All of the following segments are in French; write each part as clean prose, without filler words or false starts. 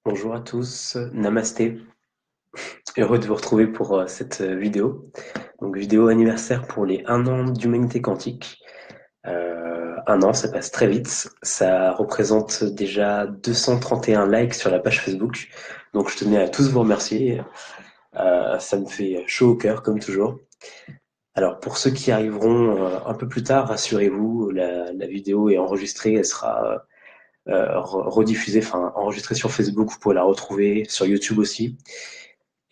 Bonjour à tous, namasté, heureux de vous retrouver pour cette vidéo. Donc vidéo anniversaire pour les 1 an d'Humanité Quantique. 1 an, ça passe très vite. Ça représente déjà 231 likes sur la page Facebook. Donc je tenais à tous vous remercier. Ça me fait chaud au cœur, comme toujours. Alors pour ceux qui arriveront un peu plus tard, rassurez-vous, la vidéo est enregistrée, elle sera rediffusée, enfin enregistrée sur Facebook, vous pouvez la retrouver sur YouTube aussi.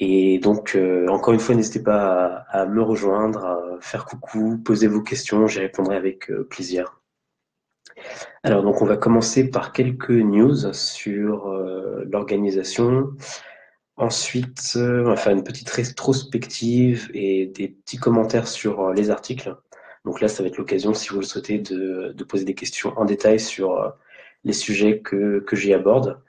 Et donc, encore une fois, n'hésitez pas à me rejoindre, à faire coucou, posez vos questions, j'y répondrai avec plaisir. Alors, donc, on va commencer par quelques news sur l'organisation. Ensuite, on va faire une petite rétrospective et des petits commentaires sur les articles. Donc là, ça va être l'occasion, si vous le souhaitez, de poser des questions en détail sur les sujets que j'y aborde.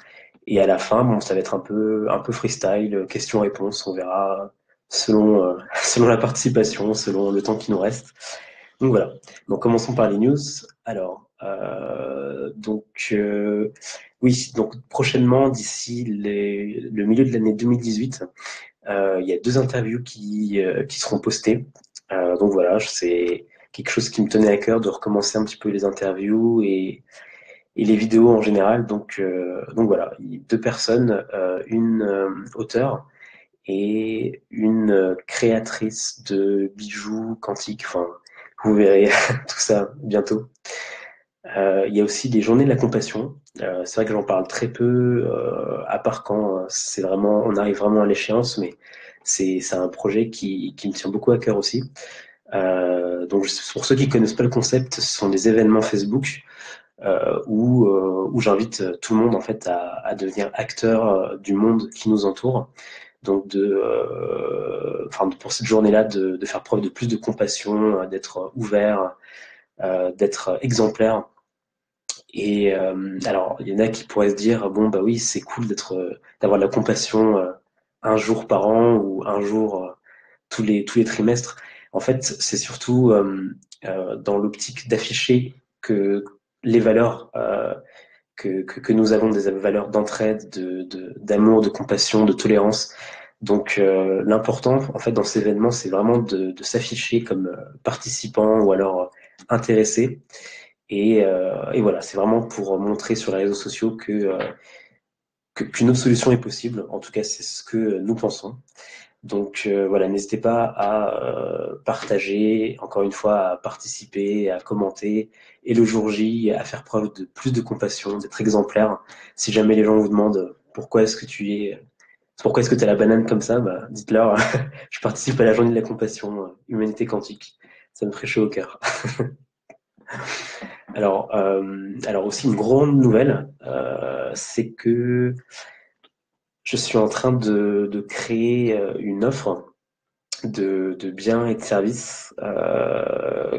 Et à la fin, bon, ça va être un peu freestyle, questions-réponses, on verra selon, selon la participation, selon le temps qui nous reste. Donc voilà. Donc commençons par les news. Alors, oui, donc prochainement, d'ici le milieu de l'année 2018, il y a 2 interviews qui seront postées. Donc voilà, c'est quelque chose qui me tenait à cœur de recommencer un petit peu les interviews et les vidéos en général. Donc voilà, 2 personnes, une auteure et une créatrice de bijoux quantiques. Enfin, vous verrez tout ça bientôt. Il y a aussi les journées de la compassion. C'est vrai que j'en parle très peu, à part quand c'est vraiment, on arrive vraiment à l'échéance, mais c'est un projet qui me tient beaucoup à cœur aussi. Donc pour ceux qui connaissent pas le concept, ce sont des événements Facebook où j'invite tout le monde en fait à devenir acteur du monde qui nous entoure. Donc pour cette journée-là, de faire preuve de plus de compassion, d'être ouvert, d'être exemplaire. Et alors, il y en a qui pourraient se dire, bon bah oui, c'est cool d'avoir de la compassion 1 jour par an ou 1 jour tous les trimestres. En fait, c'est surtout dans l'optique d'afficher que les valeurs que nous avons, des valeurs d'entraide, d'amour, de compassion, de tolérance. Donc l'important en fait dans ces événements, c'est vraiment de s'afficher comme participant ou alors intéressé. Et voilà, c'est vraiment pour montrer sur les réseaux sociaux qu'une autre solution est possible. En tout cas, c'est ce que nous pensons. Donc voilà, n'hésitez pas à partager, encore une fois, à participer, à commenter, et le jour J, à faire preuve de plus de compassion, d'être exemplaire. Si jamais les gens vous demandent pourquoi est-ce que tu as la banane comme ça, bah, dites-leur, je participe à la journée de la compassion, humanité quantique. Ça me ferait chaud au cœur. Alors aussi une grande nouvelle, c'est que je suis en train de créer une offre de biens et de services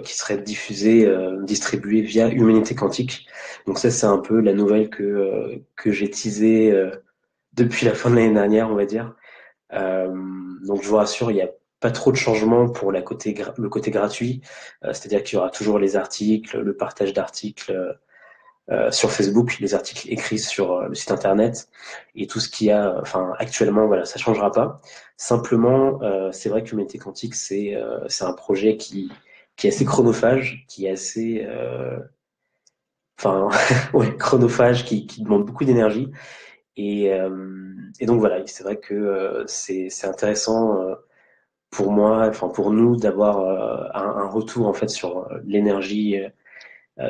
qui seraient diffusés, distribués via Humanité Quantique. Donc ça, c'est un peu la nouvelle que j'ai teasée depuis la fin de l'année dernière, on va dire. Euh, donc je vous rassure, il n'y a pas trop de changements pour le côté gratuit. C'est-à-dire qu'il y aura toujours les articles, le partage d'articles sur Facebook, les articles écrits sur le site internet et tout ce qu'il y a. Enfin, actuellement, voilà, ça changera pas. Simplement, c'est vrai que l'humanité quantique, c'est un projet qui est assez chronophage, qui est assez, enfin, ouais, chronophage, qui demande beaucoup d'énergie. Et donc voilà, c'est vrai que c'est intéressant pour moi, enfin pour nous, d'avoir un retour en fait sur l'énergie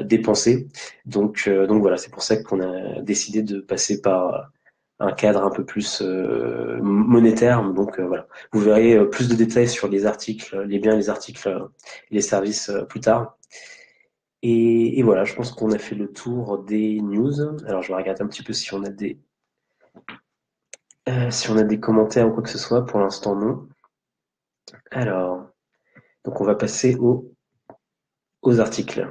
dépensée. Donc voilà, c'est pour ça qu'on a décidé de passer par un cadre un peu plus monétaire. Donc voilà, vous verrez plus de détails sur les articles, les biens, les articles, les services plus tard. Et voilà, je pense qu'on a fait le tour des news. Alors je vais regarder un petit peu si on a des commentaires ou quoi que ce soit. Pour l'instant, non. Alors, donc on va passer aux articles.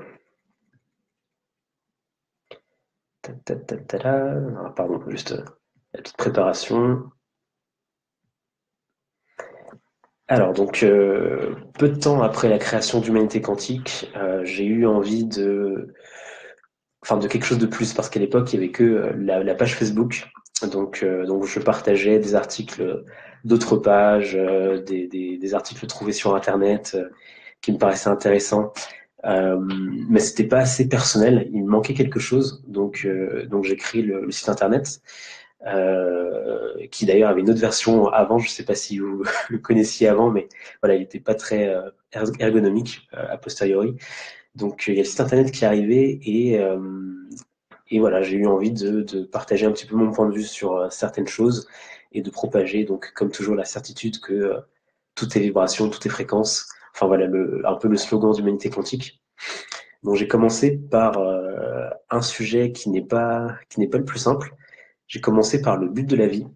Ah, pardon, juste la petite préparation. Alors, donc, peu de temps après la création d'Humanité Quantique, j'ai eu envie de quelque chose de plus, parce qu'à l'époque, il y avait que la page Facebook. Donc je partageais des articles d'autres pages, des articles trouvés sur Internet qui me paraissaient intéressants. Mais c'était pas assez personnel, il me manquait quelque chose, donc j'ai créé le site internet, qui d'ailleurs avait une autre version avant, je sais pas si vous le connaissiez avant, mais voilà, il était pas très ergonomique a posteriori. Donc il y a le site internet qui est arrivé et voilà, j'ai eu envie de partager un petit peu mon point de vue sur certaines choses et de propager, donc comme toujours, la certitude que tout est vibration, tout est fréquence. Enfin voilà, un peu le slogan d'Humanité Quantique. Donc j'ai commencé par un sujet qui n'est pas le plus simple. J'ai commencé par le but de la vie.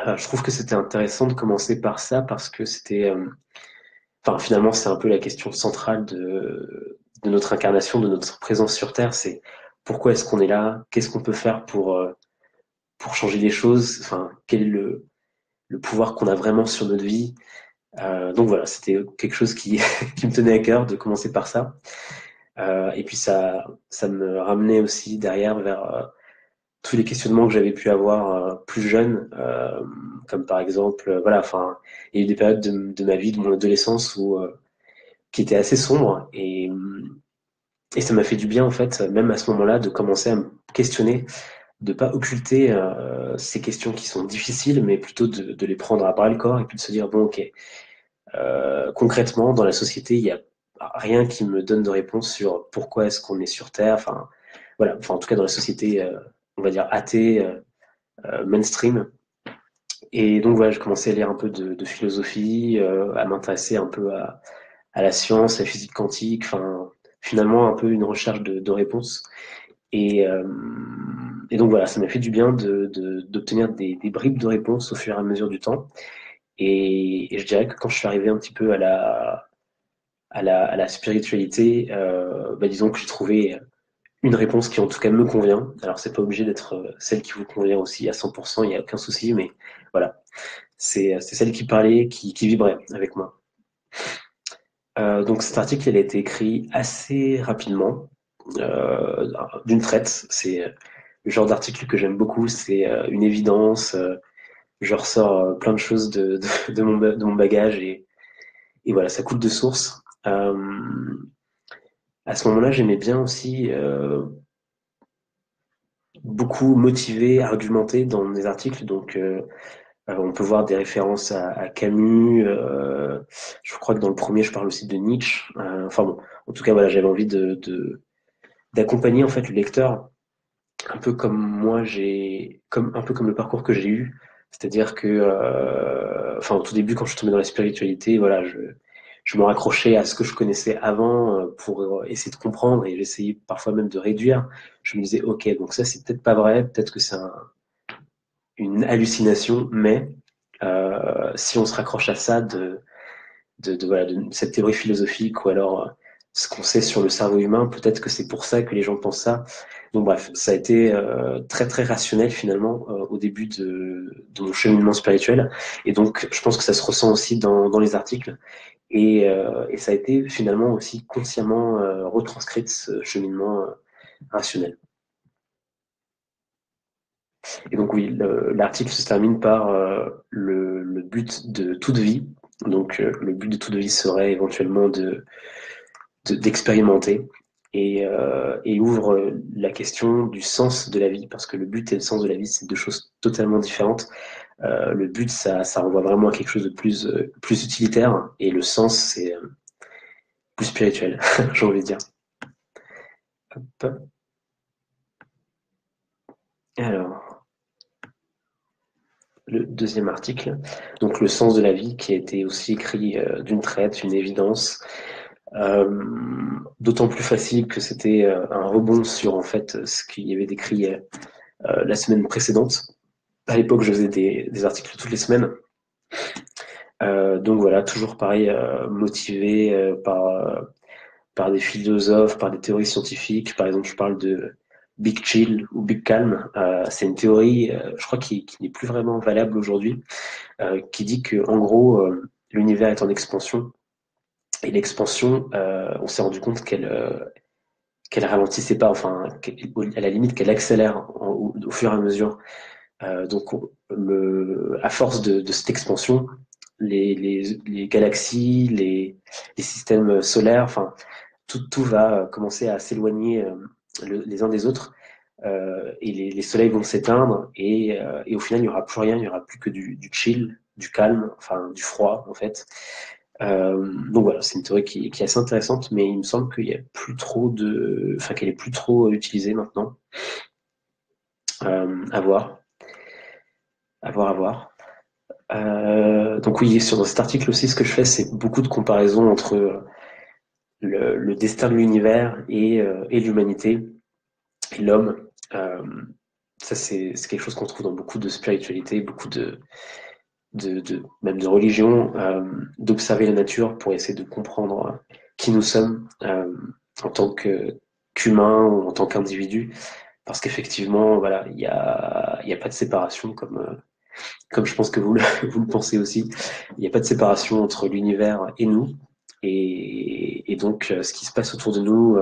Je trouve que c'était intéressant de commencer par ça parce que enfin finalement c'est un peu la question centrale de notre incarnation, de notre présence sur Terre. C'est pourquoi est-ce qu'on est là? Qu'est-ce qu'on peut faire pour changer les choses? Enfin, quel est le pouvoir qu'on a vraiment sur notre vie? Donc voilà, c'était quelque chose qui, qui me tenait à cœur de commencer par ça. Et puis ça me ramenait aussi derrière vers tous les questionnements que j'avais pu avoir plus jeune, comme par exemple, voilà, enfin, il y a eu des périodes de ma vie, de mon adolescence qui étaient assez sombres et ça m'a fait du bien en fait, même à ce moment-là, de commencer à me questionner, de pas occulter ces questions qui sont difficiles, mais plutôt de les prendre à bras le corps et puis de se dire bon, ok, concrètement, dans la société, il y a rien qui me donne de réponse sur pourquoi est-ce qu'on est sur Terre. Enfin, voilà. Enfin, en tout cas, dans la société, on va dire athée, mainstream. Et donc voilà, j'ai commencé à lire un peu de philosophie, à m'intéresser un peu à la science, à la physique quantique. Enfin, finalement, un peu une recherche de réponses. Et, euh, et donc voilà, ça m'a fait du bien d'obtenir des bribes de réponses au fur et à mesure du temps. Et je dirais que quand je suis arrivé un petit peu à la spiritualité, bah, disons que j'ai trouvé une réponse qui en tout cas me convient. Alors c'est pas obligé d'être celle qui vous convient aussi à 100%, il n'y a aucun souci, mais voilà, c'est celle qui parlait, qui vibrait avec moi. Donc cet article, il a été écrit assez rapidement, euh, d'une traite. C'est le genre d'article que j'aime beaucoup, c'est une évidence. Je ressors plein de choses de mon bagage et voilà, ça coule de source. À ce moment-là, j'aimais bien aussi beaucoup motiver, argumenter dans mes articles. Donc, on peut voir des références à Camus. Je crois que dans le premier, je parle aussi de Nietzsche. Enfin bon, en tout cas, voilà, j'avais envie d'accompagner en fait le lecteur, un peu comme moi un peu comme le parcours que j'ai eu. C'est-à-dire que, enfin, au tout début, quand je suis tombé dans la spiritualité, voilà, je me raccrochais à ce que je connaissais avant pour essayer de comprendre et j'essayais parfois même de réduire. Je me disais, ok, donc ça c'est peut-être pas vrai, peut-être que c'est une hallucination, mais si on se raccroche à ça voilà, de cette théorie philosophique ou alors ce qu'on sait sur le cerveau humain, peut-être que c'est pour ça que les gens pensent ça. Donc bref, ça a été très très rationnel finalement au début de mon cheminement spirituel. Et donc je pense que ça se ressent aussi dans les articles. Et ça a été finalement aussi consciemment retranscrit de ce cheminement rationnel. Et donc oui, l'article se termine par le but de toute vie. Donc le but de toute vie serait éventuellement d'expérimenter et ouvre la question du sens de la vie, parce que le but et le sens de la vie, c'est deux choses totalement différentes. Le but, ça renvoie vraiment à quelque chose de plus utilitaire, et le sens, c'est plus spirituel, j'ai envie de dire. Hop. Alors, le deuxième article, donc le sens de la vie, qui a été aussi écrit d'une traite, une évidence, d'autant plus facile que c'était un rebond sur en fait ce qu'il y avait décrit la semaine précédente. À l'époque, je faisais des articles toutes les semaines. Donc voilà, toujours pareil, motivé par des philosophes, par des théories scientifiques. Par exemple, je parle de Big Chill ou Big Calm. C'est une théorie, je crois, qui n'est plus vraiment valable aujourd'hui, qui dit que en gros, l'univers est en expansion. Et l'expansion, on s'est rendu compte qu'elle ralentissait pas, enfin, à la limite qu'elle accélère au fur et à mesure À force de cette expansion, les galaxies, les systèmes solaires, enfin, tout va commencer à s'éloigner les uns des autres. Et les soleils vont s'éteindre et au final, il n'y aura plus rien, il n'y aura plus que du chill, du calme, enfin du froid en fait. Donc voilà, c'est une théorie qui est assez intéressante, mais il me semble qu'il y a plus trop enfin qu'elle est plus trop utilisée maintenant. À voir, à voir, à voir. Donc oui, dans cet article aussi, ce que je fais, c'est beaucoup de comparaisons entre le destin de l'univers et l'humanité et l'homme. Euh, Ça, c'est quelque chose qu'on trouve dans beaucoup de spiritualité, beaucoup même de religion, d'observer la nature pour essayer de comprendre qui nous sommes en tant qu'humains ou en tant qu'individus. Parce qu'effectivement, voilà, il y a pas de séparation comme je pense que vous le pensez aussi. Il n'y a pas de séparation entre l'univers et nous. Et donc, ce qui se passe autour de nous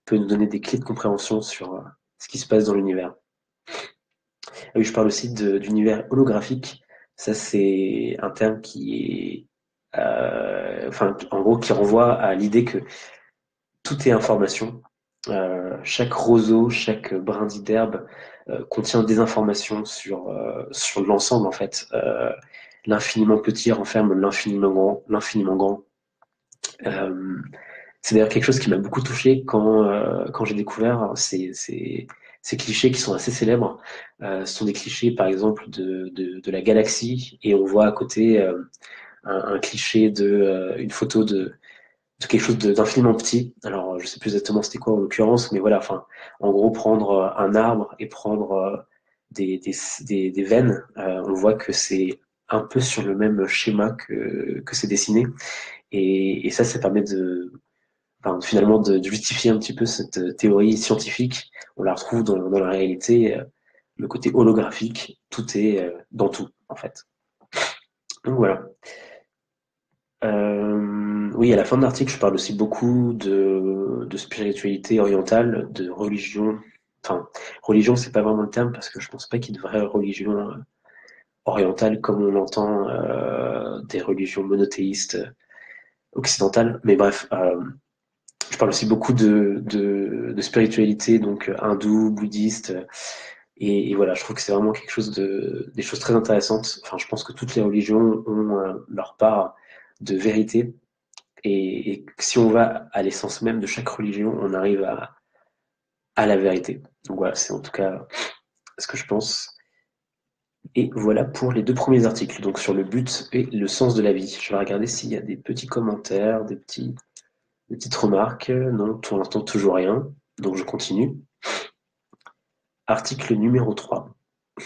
peut nous donner des clés de compréhension sur ce qui se passe dans l'univers. Ah oui, je parle aussi d'univers holographique. Ça, c'est un terme qui est, enfin, en gros, qui renvoie à l'idée que tout est information. Chaque roseau, chaque brindille d'herbe contient des informations sur l'ensemble, en fait. L'infiniment petit renferme l'infiniment grand, l'infiniment grand. Euh, c'est d'ailleurs quelque chose qui m'a beaucoup touché quand j'ai découvert ces clichés qui sont assez célèbres. Ce sont des clichés, par exemple, de la galaxie, et on voit à côté un cliché une photo de quelque chose d'infiniment petit. Alors, je sais plus exactement c'était quoi en l'occurrence, mais voilà, enfin, en gros, prendre un arbre et prendre des veines, on voit que c'est un peu sur le même schéma que c'est dessiné. Et ça permet enfin, finalement de justifier un petit peu cette théorie scientifique. On la retrouve dans la réalité, le côté holographique, tout est dans tout, en fait. Donc voilà. Oui, à la fin de l'article, je parle aussi beaucoup de spiritualité orientale, de religion. Enfin, religion, c'est pas vraiment le terme parce que je pense pas qu'il y ait de vraie religion orientale comme on entend des religions monothéistes occidentales. Mais bref, je parle aussi beaucoup de spiritualité, donc hindoue, bouddhiste. Et voilà, je trouve que c'est vraiment quelque chose des choses très intéressantes. Enfin, je pense que toutes les religions ont leur part de vérité. Et si on va à l'essence même de chaque religion, on arrive à la vérité. Donc voilà, c'est en tout cas ce que je pense. Et voilà pour les deux premiers articles, donc sur le but et le sens de la vie. Je vais regarder s'il y a des petits commentaires, des petites remarques. Non, pour l'instant, toujours rien. Donc je continue. Article numéro 3.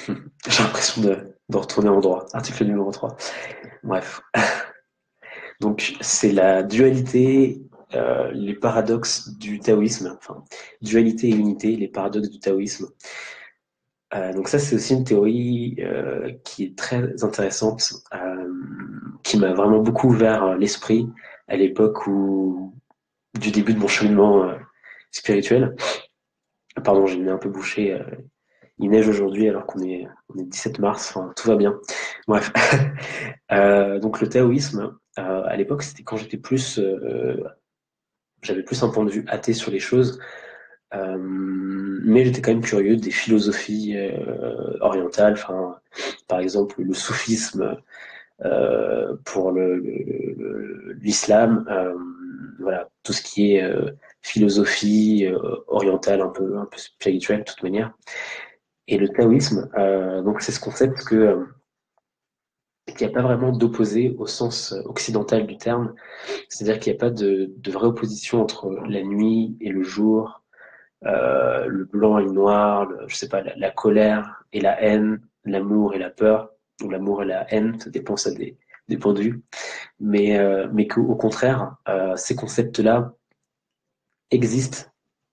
J'ai l'impression de retourner en droit. Article numéro 3. Bref. Donc c'est la dualité, les paradoxes du taoïsme. Enfin, dualité et unité, les paradoxes du taoïsme. Donc ça, c'est aussi une théorie qui est très intéressante, qui m'a vraiment beaucoup ouvert l'esprit à l'époque du début de mon cheminement spirituel. Pardon, j'ai mis un peu bouché. Il neige aujourd'hui alors on est 17 mars, enfin, tout va bien. Bref. Donc le taoïsme, à l'époque, c'était quand j'avais plus un point de vue athée sur les choses, mais j'étais quand même curieux des philosophies orientales, enfin, par exemple le soufisme pour l'islam, voilà, tout ce qui est philosophie orientale, un peu spirituelle de toute manière. Et le taoïsme, donc c'est ce concept qu'il n'y a pas vraiment d'opposé au sens occidental du terme, c'est-à-dire qu'il n'y a pas de vraie opposition entre la nuit et le jour, le blanc et le noir, je sais pas, la colère et la haine, l'amour et la peur, ou l'amour et la haine, ça dépend, des points de vue, mais qu'au contraire, ces concepts-là existent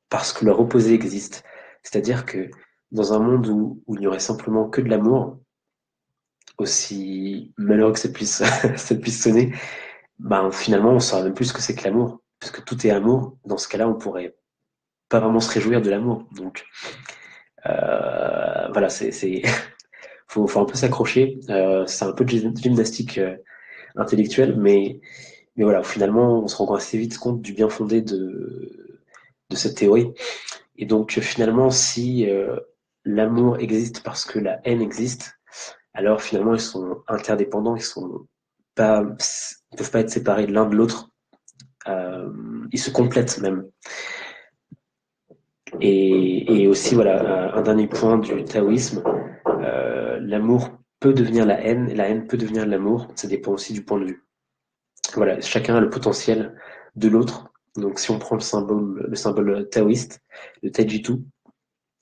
parce que leur opposé existe. C'est-à-dire que dans un monde où il n'y aurait simplement que de l'amour, aussi malheureux que ça puisse, ça puisse sonner, ben, finalement, on ne saurait même plus ce que c'est que l'amour. Parce que tout est amour. Dans ce cas-là, on pourrait pas vraiment se réjouir de l'amour. Donc, voilà, faut un peu s'accrocher. C'est un peu de gymnastique intellectuelle, mais voilà, finalement, on se rend assez vite compte du bien fondé de cette théorie. Et donc, finalement, si l'amour existe parce que la haine existe, alors finalement, ils sont interdépendants, ils peuvent pas être séparés l'un de l'autre. Ils se complètent même. Et aussi, voilà, un dernier point du taoïsme, l'amour peut devenir la haine peut devenir l'amour, ça dépend aussi du point de vue. Voilà, chacun a le potentiel de l'autre. Donc si on prend le symbole taoïste, le Taijitu,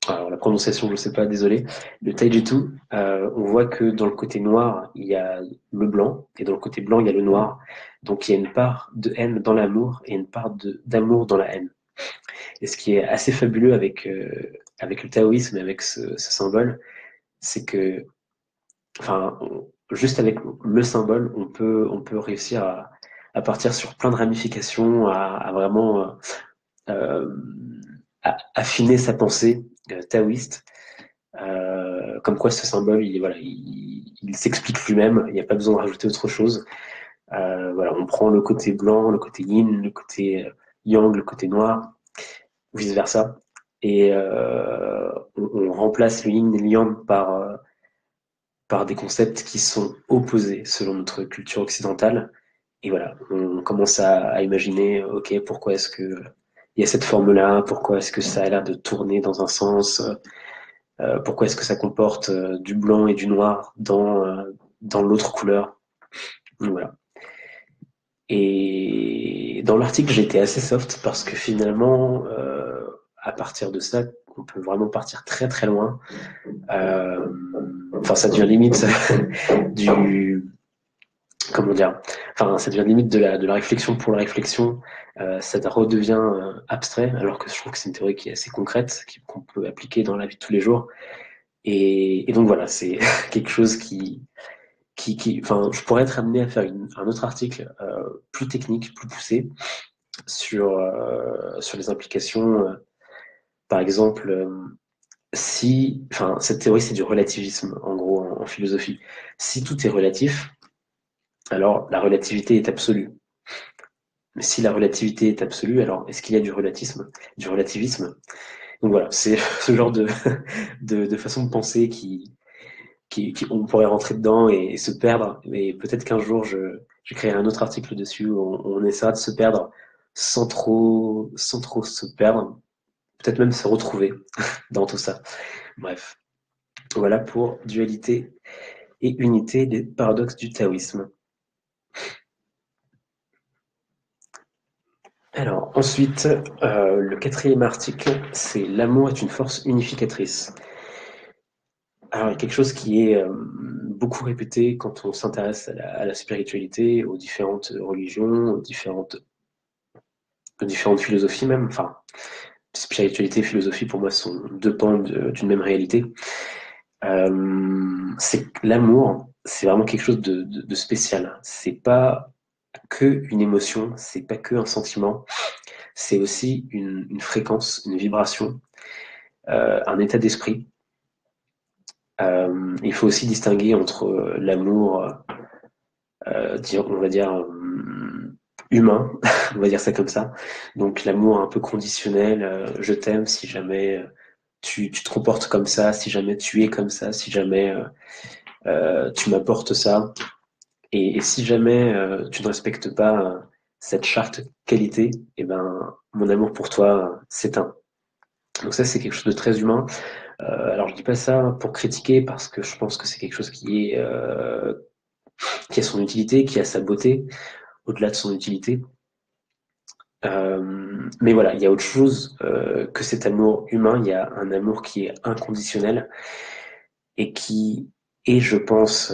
alors la prononciation je ne sais pas, désolé, le Taijitu, on voit que dans le côté noir, il y a le blanc, et dans le côté blanc, il y a le noir. Donc il y a une part de haine dans l'amour et une part d'amour dans la haine. Et ce qui est assez fabuleux avec le taoïsme et avec ce symbole, c'est que, enfin, juste avec le symbole, on peut réussir à partir sur plein de ramifications, à vraiment euh, affiner sa pensée taoïste. Comme quoi ce symbole, voilà, il s'explique lui-même, il n'y a pas besoin de rajouter autre chose. Voilà, on prend le côté blanc, le côté yin, le côté yang, le côté noir, vice versa, et on remplace le yin et le yang par des concepts qui sont opposés selon notre culture occidentale. Et voilà, on commence à imaginer, ok, pourquoi est-ce que il y a cette forme-là, pourquoi est-ce que ça a l'air de tourner dans un sens, pourquoi est-ce que ça comporte du blanc et du noir dans l'autre couleur. Donc, voilà. Et dans l'article, j'étais assez soft parce que finalement, à partir de ça, on peut vraiment partir très très loin. Euh, Enfin, ça devient limite du, comment dire, enfin, ça devient limite de la réflexion pour la réflexion. Ça redevient abstrait, alors que je trouve que c'est une théorie qui est assez concrète, qu'on peut appliquer dans la vie de tous les jours. Et donc voilà, c'est quelque chose enfin, je pourrais être amené à faire un autre article plus technique, plus poussé sur les implications. Par exemple, enfin, cette théorie c'est du relativisme en gros en philosophie. Si tout est relatif, alors la relativité est absolue. Mais si la relativité est absolue, alors est-ce qu'il y a du relativisme? Donc voilà, c'est ce genre de façon de penser on pourrait rentrer dedans et se perdre. Et peut-être qu'un jour, je créerai un autre article dessus où on essaiera de se perdre sans trop se perdre. Peut-être même se retrouver dans tout ça. Bref, voilà pour dualité et unité, les paradoxes du taoïsme. Alors ensuite, le quatrième article, c'est l'amour est une force unificatrice. Alors, il y a quelque chose qui est beaucoup répété quand on s'intéresse à la spiritualité, aux différentes religions, aux différentes philosophies même. Enfin, spiritualité et philosophie, pour moi, sont deux pans d'une même réalité. C'est que l'amour, c'est vraiment quelque chose de spécial. C'est pas que une émotion, c'est pas que un sentiment, c'est aussi une fréquence, une vibration, un état d'esprit. Il faut aussi distinguer entre l'amour, on va dire, humain, on va dire ça comme ça. Donc l'amour un peu conditionnel, je t'aime si jamais tu te comportes comme ça, si jamais tu es comme ça, si jamais tu m'apportes ça. Et si jamais tu ne respectes pas cette charte qualité, eh ben, mon amour pour toi s'éteint. Donc ça, c'est quelque chose de très humain. Alors je dis pas ça pour critiquer parce que je pense que c'est quelque chose qui a son utilité, qui a sa beauté, au-delà de son utilité. Mais voilà, il y a autre chose que cet amour humain. Il y a un amour qui est inconditionnel et qui est, je pense,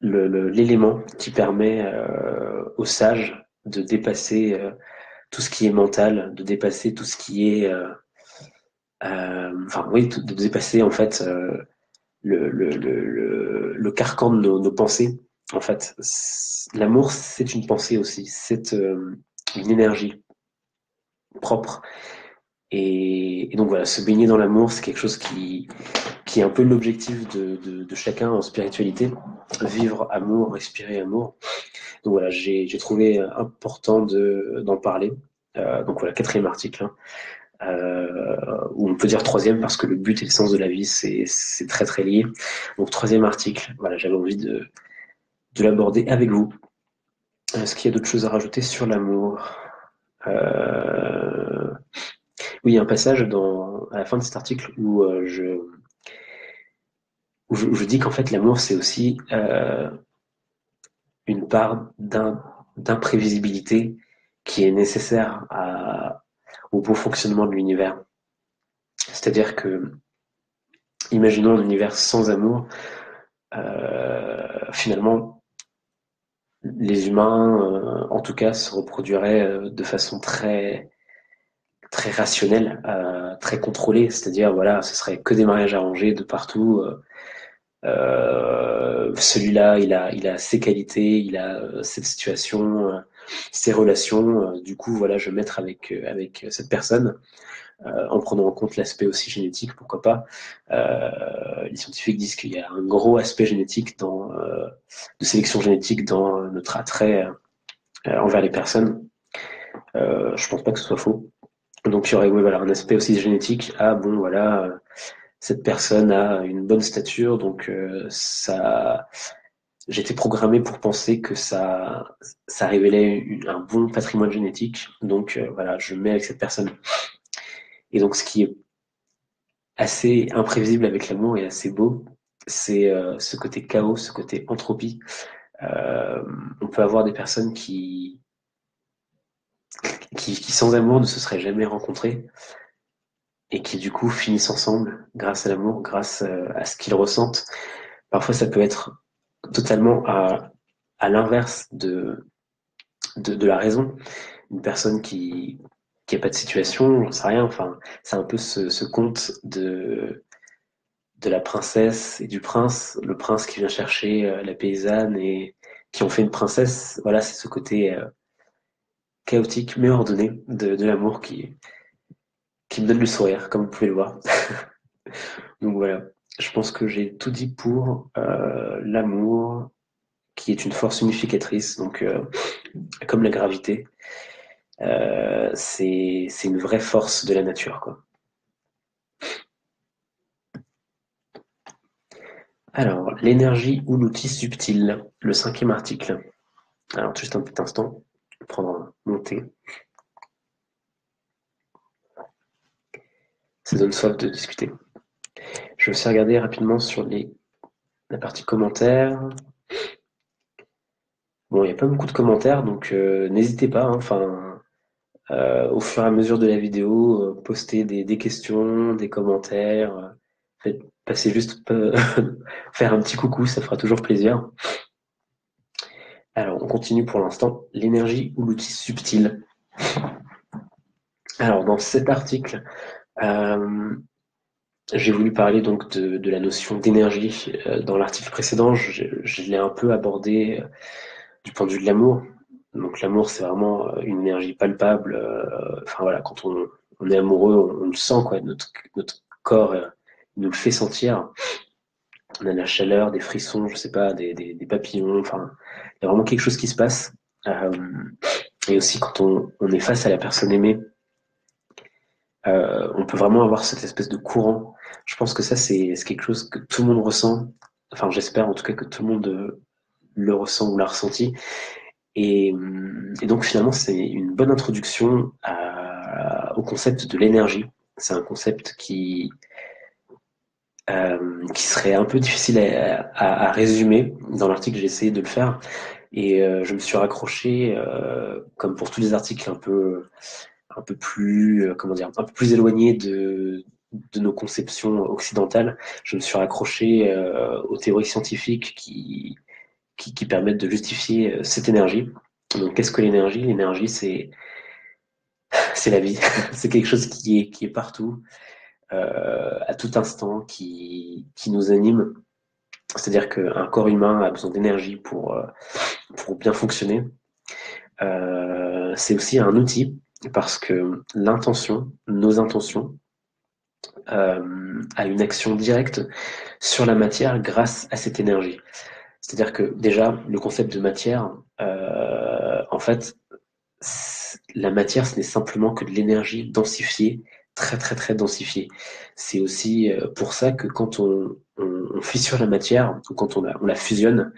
l'élément qui permet aux sages de dépasser tout ce qui est mental, de dépasser tout ce qui est, enfin oui, de dépasser en fait le carcan de nos pensées. En fait, l'amour, c'est une pensée aussi, c'est une énergie propre. Et donc voilà, se baigner dans l'amour, c'est quelque chose qui est un peu l'objectif de chacun en spiritualité. Vivre amour, respirer amour. Donc voilà, j'ai trouvé important d'en parler. Donc voilà, quatrième article, hein, ou on peut dire troisième parce que le but et le sens de la vie, c'est très très lié. Donc troisième article, voilà, j'avais envie de l'aborder avec vous. Est-ce qu'il y a d'autres choses à rajouter sur l'amour? euh... Oui, il y a un passage à la fin de cet article où je dis qu'en fait l'amour c'est aussi une part d'imprévisibilité qui est nécessaire au bon fonctionnement de l'univers. C'est-à-dire que, imaginons un univers sans amour, finalement, les humains, en tout cas, se reproduiraient de façon très, très rationnelle, très contrôlée. C'est-à-dire, voilà, ce serait que des mariages arrangés de partout. Celui-là, il a ses qualités, il a cette situation, ses relations. Du coup, voilà, je vais mettre avec cette personne, en prenant en compte l'aspect aussi génétique, pourquoi pas. Les scientifiques disent qu'il y a un gros aspect génétique de sélection génétique dans notre attrait envers les personnes. Je pense pas que ce soit faux. Donc il y aurait oui, voilà, un aspect aussi génétique. Ah bon, voilà, cette personne a une bonne stature, donc ça, j'étais programmé pour penser que ça révélait un bon patrimoine génétique. Donc voilà, je me mets avec cette personne. Et donc ce qui est assez imprévisible avec l'amour et assez beau, c'est ce côté chaos, ce côté entropie. Euh, on peut avoir des personnes qui sans amour ne se seraient jamais rencontrées et qui du coup finissent ensemble grâce à l'amour, grâce à ce qu'ils ressentent. Parfois ça peut être totalement à l'inverse de la raison. Une personne qui a pas de situation, j'en sais rien, enfin c'est un peu ce conte de la princesse et du prince, le prince qui vient chercher la paysanne et qui ont fait une princesse. Voilà, c'est ce côté chaotique mais ordonné de l'amour qui me donne le sourire, comme vous pouvez le voir. Donc voilà, je pense que j'ai tout dit pour l'amour, qui est une force unificatrice, donc comme la gravité, c'est une vraie force de la nature, quoi. Alors, l'énergie ou l'outil subtil, le cinquième article. Alors, juste un petit instant, je vais prendre mon thé. Ça donne soif de discuter. Je vais aussi regarder rapidement sur la partie commentaires. Bon, il n'y a pas beaucoup de commentaires, donc n'hésitez pas, hein, enfin, au fur et à mesure de la vidéo, postez des questions, des commentaires. Passez juste faire un petit coucou, ça fera toujours plaisir. Alors, on continue pour l'instant. L'énergie ou l'outil subtil. Alors, dans cet article, euh, j'ai voulu parler donc de la notion d'énergie. Dans l'article précédent, je l'ai un peu abordé du point de vue de l'amour. Donc l'amour, c'est vraiment une énergie palpable. Enfin voilà, quand on est amoureux, on le sent, quoi. Notre corps nous le fait sentir. On a de la chaleur, des frissons, je sais pas, des papillons. Enfin, il y a vraiment quelque chose qui se passe. Euh, et aussi quand on est face à la personne aimée, on peut vraiment avoir cette espèce de courant. Je pense que ça, c'est quelque chose que tout le monde ressent. Enfin, j'espère en tout cas que tout le monde le ressent ou l'a ressenti. Et donc finalement, c'est une bonne introduction au concept de l'énergie. C'est un concept qui serait un peu difficile à résumer. Dans l'article, j'ai essayé de le faire. Et je me suis raccroché, comme pour tous les articles un peu plus, comment dire, un peu plus éloignés de nos conceptions occidentales. Je me suis raccroché aux théories scientifiques qui permettent de justifier cette énergie. Donc, qu'est-ce que l'énergie? L'énergie, c'est la vie. C'est quelque chose qui est partout, à tout instant, qui nous anime. C'est-à-dire qu'un corps humain a besoin d'énergie pour bien fonctionner. C'est aussi un outil. parce que l'intention, nos intentions, a une action directe sur la matière grâce à cette énergie. C'est-à-dire que déjà, le concept de matière, en fait, la matière, ce n'est simplement que de l'énergie densifiée, très très très densifiée. C'est aussi pour ça que quand on fissure la matière, ou quand on la fusionne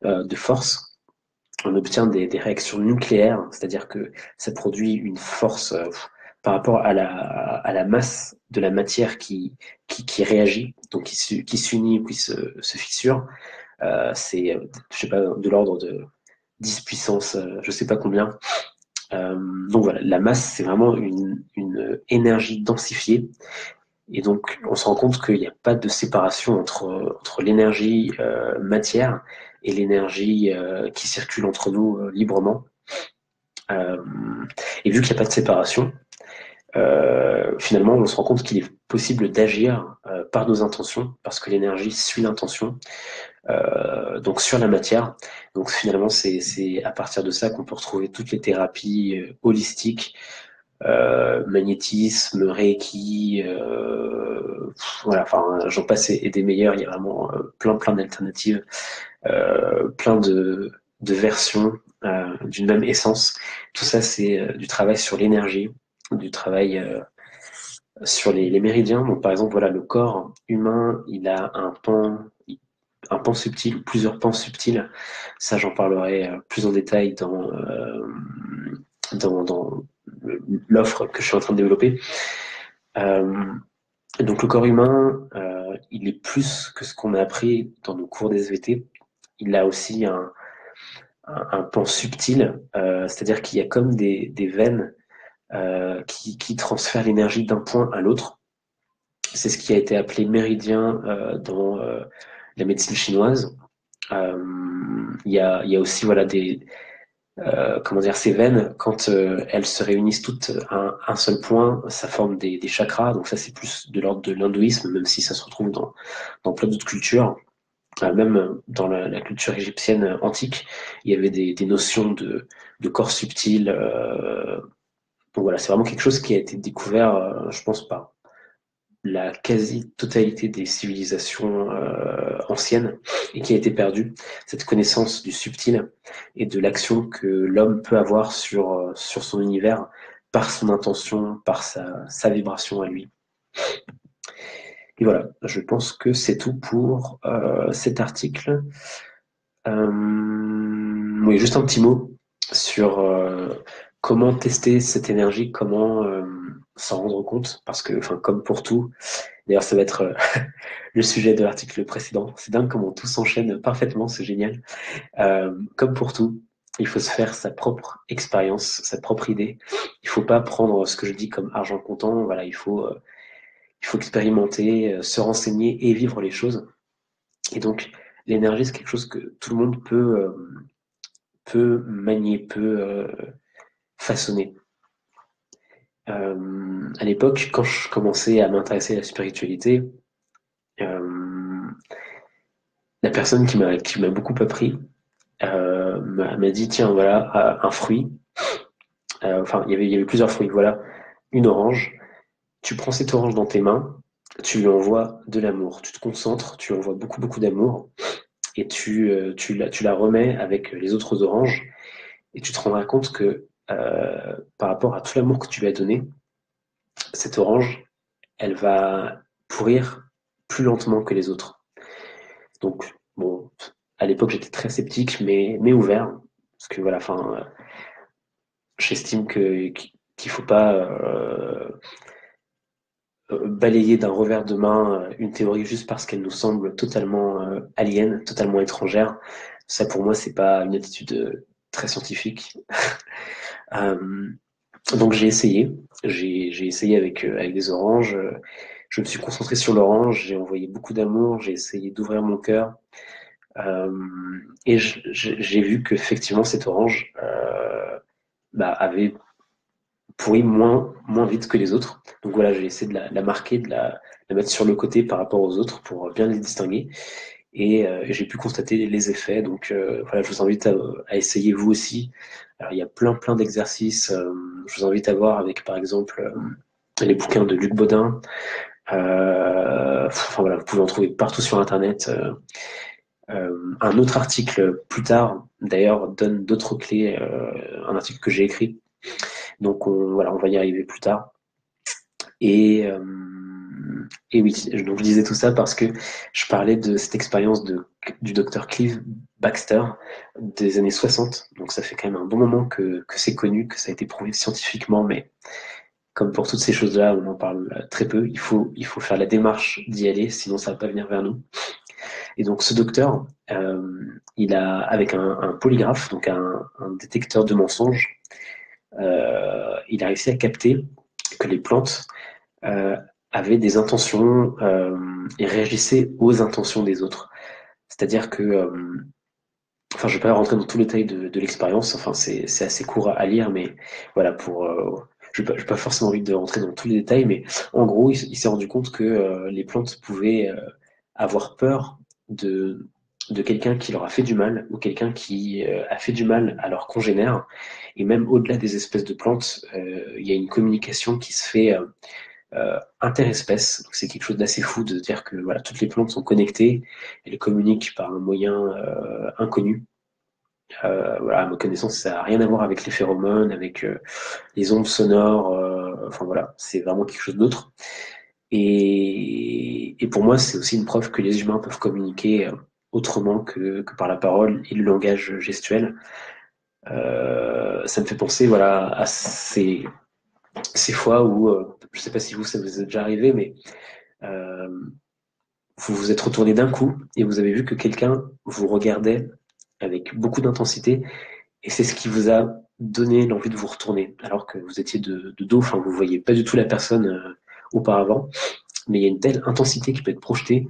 de force, on obtient des réactions nucléaires, c'est-à-dire que ça produit une force par rapport à la masse de la matière qui réagit, donc qui s'unit ou qui se fissure. C'est, je sais pas, de l'ordre de 10 puissance, je sais pas combien. Donc voilà, la masse, c'est vraiment une énergie densifiée. Et donc, on se rend compte qu'il n'y a pas de séparation entre l'énergie matière et l'énergie qui circule entre nous librement. Euh, et vu qu'il n'y a pas de séparation, finalement, on se rend compte qu'il est possible d'agir par nos intentions, parce que l'énergie suit l'intention, donc sur la matière. Donc finalement, c'est à partir de ça qu'on peut retrouver toutes les thérapies holistiques, magnétisme, Reiki, voilà, enfin j'en passe et des meilleurs. Il y a vraiment plein d'alternatives, plein de versions d'une même essence. Tout ça, c'est du travail sur l'énergie, du travail sur les méridiens. Donc par exemple, voilà, le corps humain, il a un pan subtil, plusieurs pans subtils. Ça, j'en parlerai plus en détail dans l'offre que je suis en train de développer. Euh, donc le corps humain, il est plus que ce qu'on a appris dans nos cours des SVT. Il a aussi un pan subtil, c'est-à-dire qu'il y a comme des veines qui transfèrent l'énergie d'un point à l'autre. C'est ce qui a été appelé méridien dans la médecine chinoise. Il y a aussi voilà comment dire, ces veines, quand elles se réunissent toutes à un seul point, ça forme des chakras. Donc ça, c'est plus de l'ordre de l'hindouisme, même si ça se retrouve dans plein d'autres cultures. Même dans la culture égyptienne antique, il y avait des notions de corps subtil. Donc voilà, c'est vraiment quelque chose qui a été découvert, je pense, par la quasi-totalité des civilisations anciennes et qui a été perdue, cette connaissance du subtil et de l'action que l'homme peut avoir sur son univers par son intention, par sa vibration à lui. Et voilà, je pense que c'est tout pour cet article. Oui, juste un petit mot sur comment tester cette énergie, comment s'en rendre compte, parce que, enfin, comme pour tout, d'ailleurs, ça va être le sujet de l'article précédent. C'est dingue comment tout s'enchaîne parfaitement, c'est génial. Comme pour tout, il faut se faire sa propre expérience, sa propre idée. Il faut pas prendre ce que je dis comme argent comptant. Voilà, il faut expérimenter, se renseigner et vivre les choses. Et donc, l'énergie, c'est quelque chose que tout le monde peut manier, peut façonner. À l'époque, quand je commençais à m'intéresser à la spiritualité, la personne qui m'a beaucoup appris m'a dit tiens voilà un fruit. Enfin il y avait plusieurs fruits. Voilà une orange. Tu prends cette orange dans tes mains, tu lui envoies de l'amour. Tu te concentres, tu lui envoies beaucoup d'amour et tu la remets avec les autres oranges et tu te rendras compte que par rapport à tout l'amour que tu lui as donné, cette orange, elle va pourrir plus lentement que les autres. Donc, bon, à l'époque, j'étais très sceptique, mais ouvert. Parce que voilà, enfin, j'estime qu'il faut pas balayer d'un revers de main une théorie juste parce qu'elle nous semble totalement alien, totalement étrangère. Ça, pour moi, c'est pas une attitude très scientifique. Euh, donc, j'ai essayé. J'ai essayé avec des oranges. Je me suis concentré sur l'orange. J'ai envoyé beaucoup d'amour. J'ai essayé d'ouvrir mon cœur. Et j'ai vu qu'effectivement, cette orange avait pourri moins vite que les autres. Donc voilà, j'ai essayé de la marquer, de la mettre sur le côté par rapport aux autres pour bien les distinguer. et j'ai pu constater les effets. Donc voilà, je vous invite à essayer vous aussi. Alors il y a plein d'exercices. Je vous invite à voir avec par exemple les bouquins de Luc Baudin. Enfin voilà, vous pouvez en trouver partout sur Internet. Un autre article plus tard, d'ailleurs, donne d'autres clés. Un article que j'ai écrit. Donc voilà, on va y arriver plus tard. Et, euh, et oui, donc je disais tout ça parce que je parlais de cette expérience du docteur Clive Baxter des années 60. Donc ça fait quand même un bon moment que c'est connu, que ça a été prouvé scientifiquement, mais comme pour toutes ces choses-là, on en parle très peu. Il faut faire la démarche d'y aller, sinon ça va pas venir vers nous. Et donc ce docteur, il a, avec un polygraphe, donc un détecteur de mensonges, il a réussi à capter que les plantes euh, avaient des intentions et réagissaient aux intentions des autres. C'est-à-dire que, enfin, je ne vais pas rentrer dans tous les détails de l'expérience, enfin, c'est assez court à lire, mais voilà, je n'ai pas forcément envie de rentrer dans tous les détails, mais en gros, il s'est rendu compte que les plantes pouvaient avoir peur de, de quelqu'un qui leur a fait du mal ou quelqu'un qui a fait du mal à leurs congénères. Et même au-delà des espèces de plantes, il y a une communication qui se fait interespèces. C'est quelque chose d'assez fou de dire que voilà, toutes les plantes sont connectées, elles communiquent par un moyen inconnu. Voilà, à ma connaissance, ça n'a rien à voir avec les phéromones, avec les ondes sonores. Enfin voilà, c'est vraiment quelque chose d'autre. Et pour moi, c'est aussi une preuve que les humains peuvent communiquer autrement que par la parole et le langage gestuel. Ça me fait penser voilà, à ces fois où, je ne sais pas si vous, ça vous est déjà arrivé, mais euh, vous vous êtes retourné d'un coup et vous avez vu que quelqu'un vous regardait avec beaucoup d'intensité et c'est ce qui vous a donné l'envie de vous retourner alors que vous étiez de dos, enfin vous ne voyez pas du tout la personne auparavant, mais il y a une telle intensité qui peut être projetée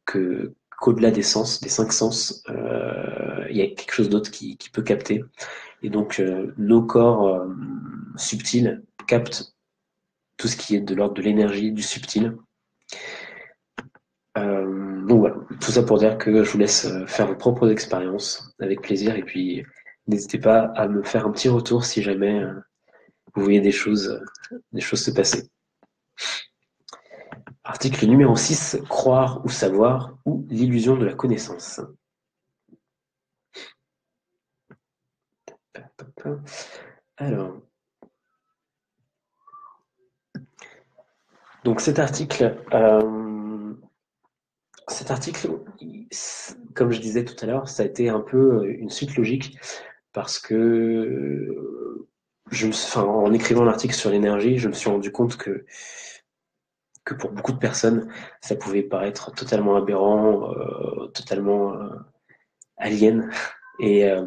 qu'au-delà des sens, des cinq sens, il y a quelque chose d'autre qui peut capter. Et donc nos corps subtils captent tout ce qui est de l'ordre de l'énergie, du subtil. Donc voilà, tout ça pour dire que je vous laisse faire vos propres expériences avec plaisir et puis n'hésitez pas à me faire un petit retour si jamais vous voyez des choses se passer. Article numéro 6, croire ou savoir ou l'illusion de la connaissance. Alors, donc cet article, comme je disais tout à l'heure, ça a été un peu une suite logique parce que en écrivant l'article sur l'énergie, je me suis rendu compte que pour beaucoup de personnes, ça pouvait paraître totalement aberrant, totalement alien. Et, euh,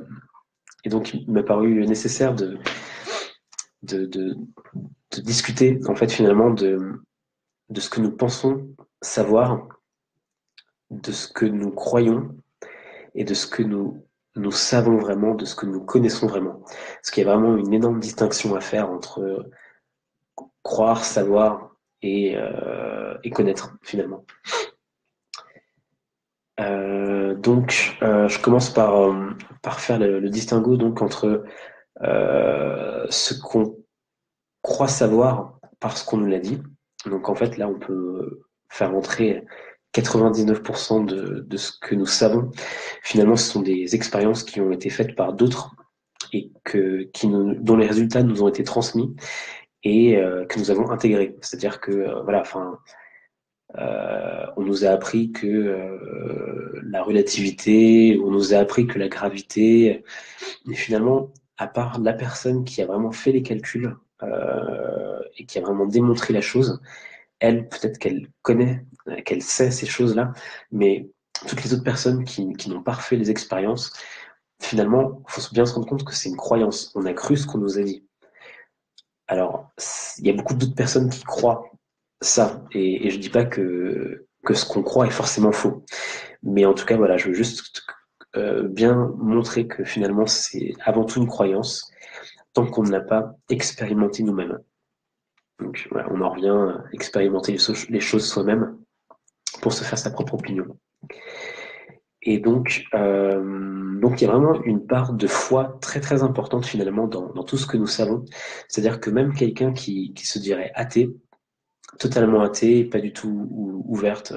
et donc, il m'a paru nécessaire de, de, de discuter, en fait, finalement, de ce que nous pensons savoir, de ce que nous croyons et de ce que nous savons vraiment, de ce que nous connaissons vraiment. Parce qu'il y a vraiment une énorme distinction à faire entre croire, savoir et connaître, finalement. Je commence par faire le distinguo donc, entre ce qu'on croit savoir parce qu'on nous l'a dit. Donc en fait, là, on peut faire entrer 99% de ce que nous savons. Finalement, ce sont des expériences qui ont été faites par d'autres et dont les résultats nous ont été transmis et que nous avons intégrés. C'est-à-dire que, voilà, enfin, on nous a appris que la relativité, on nous a appris que la gravité, mais finalement, à part la personne qui a vraiment fait les calculs et qui a vraiment démontré la chose, elle, peut-être qu'elle connaît, qu'elle sait ces choses-là, mais toutes les autres personnes qui n'ont pas refait les expériences, finalement, il faut bien se rendre compte que c'est une croyance. On a cru ce qu'on nous a dit. Alors, il y a beaucoup d'autres personnes qui croient ça, et je dis pas que ce qu'on croit est forcément faux. Mais en tout cas, voilà, je veux juste bien montrer que finalement, c'est avant tout une croyance, tant qu'on ne l'a pas expérimenté nous-mêmes. Donc voilà, on en revient à expérimenter les choses soi-même pour se faire sa propre opinion. Et donc il y a vraiment une part de foi très très importante finalement dans tout ce que nous savons. C'est-à-dire que même quelqu'un qui se dirait athée, totalement athée, pas du tout ouverte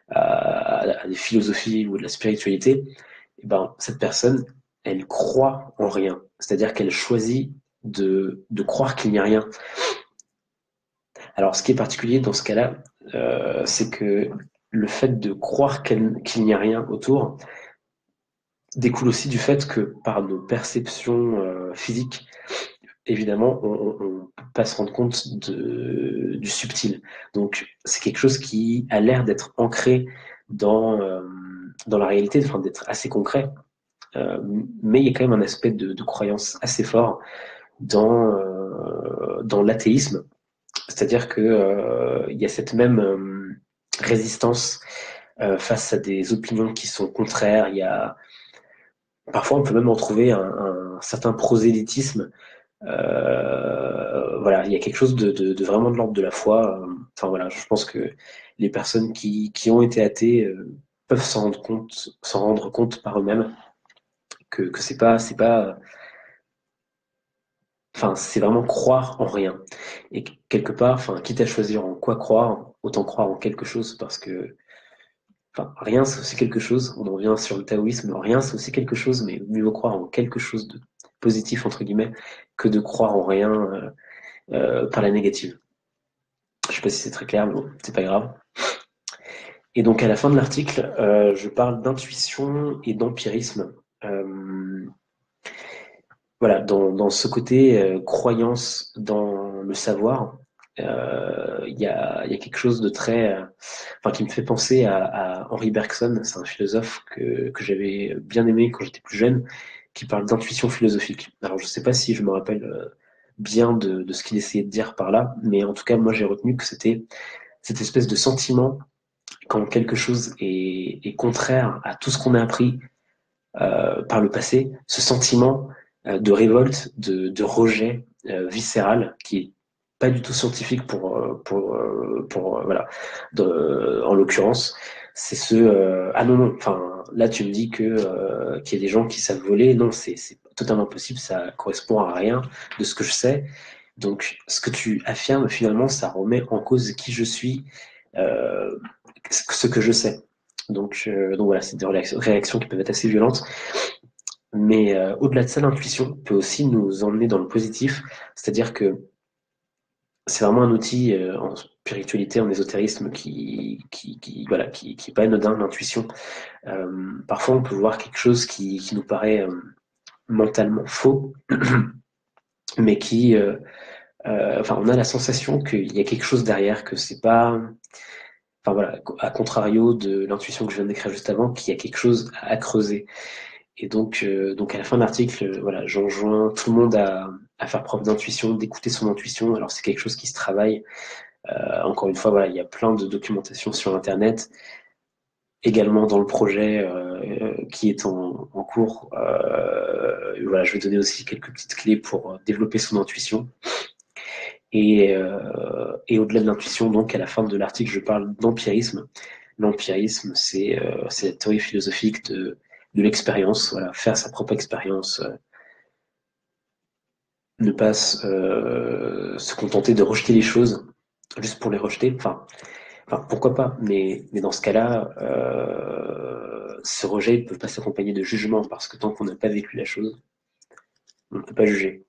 à des philosophies ou de la spiritualité, et ben, cette personne, elle croit en rien. C'est-à-dire qu'elle choisit de croire qu'il n'y a rien. Alors, ce qui est particulier dans ce cas-là, c'est que le fait de croire qu'il n'y a rien autour découle aussi du fait que par nos perceptions physiques, évidemment, on peut pas se rendre compte du subtil. Donc, c'est quelque chose qui a l'air d'être ancré dans la réalité, enfin, d'être assez concret. Mais il y a quand même un aspect de croyance assez fort dans l'athéisme. C'est-à-dire que il y a cette même résistance face à des opinions qui sont contraires. Parfois, on peut même en trouver un certain prosélytisme. Voilà, il y a quelque chose de vraiment de l'ordre de la foi. Enfin voilà, je pense que les personnes qui ont été athées peuvent s'en rendre compte par eux-mêmes que c'est pas, enfin c'est vraiment croire en rien. Et quelque part, enfin quitte à choisir en quoi croire, autant croire en quelque chose parce que enfin, rien, c'est aussi quelque chose. On en revient sur le taoïsme. Rien, c'est aussi quelque chose, mais mieux vaut croire en quelque chose de positif, entre guillemets, que de croire en rien par la négative. Je sais pas si c'est très clair, mais bon, c'est pas grave. Et donc, à la fin de l'article, je parle d'intuition et d'empirisme. Euh, voilà, dans ce côté croyance dans le savoir, il y a quelque chose de très, enfin, qui me fait penser à Henri Bergson. C'est un philosophe que j'avais bien aimé quand j'étais plus jeune, qui parle d'intuition philosophique. Alors, je sais pas si je me rappelle bien de ce qu'il essayait de dire par là, mais en tout cas, moi, j'ai retenu que c'était cette espèce de sentiment quand quelque chose est contraire à tout ce qu'on a appris par le passé, ce sentiment de révolte, de rejet viscéral qui est pas du tout scientifique voilà, en l'occurrence, c'est ah non non, enfin là tu me dis qu'il y a des gens qui savent voler, non c'est totalement impossible, ça correspond à rien de ce que je sais. Donc ce que tu affirmes finalement, ça remet en cause qui je suis, euh, ce que je sais. Donc voilà, c'est des réactions qui peuvent être assez violentes. Mais au-delà de ça, l'intuition peut aussi nous emmener dans le positif, c'est-à-dire que c'est vraiment un outil en spiritualité, en ésotérisme voilà, qui est pas anodin, l'intuition. Parfois, on peut voir quelque chose qui nous paraît mentalement faux, mais enfin, on a la sensation qu'il y a quelque chose derrière, que c'est pas, enfin voilà, à contrario de l'intuition que je viens de décrire juste avant, qu'il y a quelque chose à creuser. Et donc à la fin de l'article, voilà, j'enjoins tout le monde à faire preuve d'intuition, d'écouter son intuition. Alors c'est quelque chose qui se travaille. Encore une fois, voilà, il y a plein de documentation sur Internet, également dans le projet qui est en cours. Voilà, je vais donner aussi quelques petites clés pour développer son intuition. Et au-delà de l'intuition, donc à la fin de l'article, je parle d'empirisme. L'empirisme, c'est la théorie philosophique de l'expérience, voilà, faire sa propre expérience, ne pas se contenter de rejeter les choses juste pour les rejeter. Enfin pourquoi pas, mais dans ce cas-là, ce rejet ne peut pas s'accompagner de jugement parce que tant qu'on n'a pas vécu la chose, on ne peut pas juger.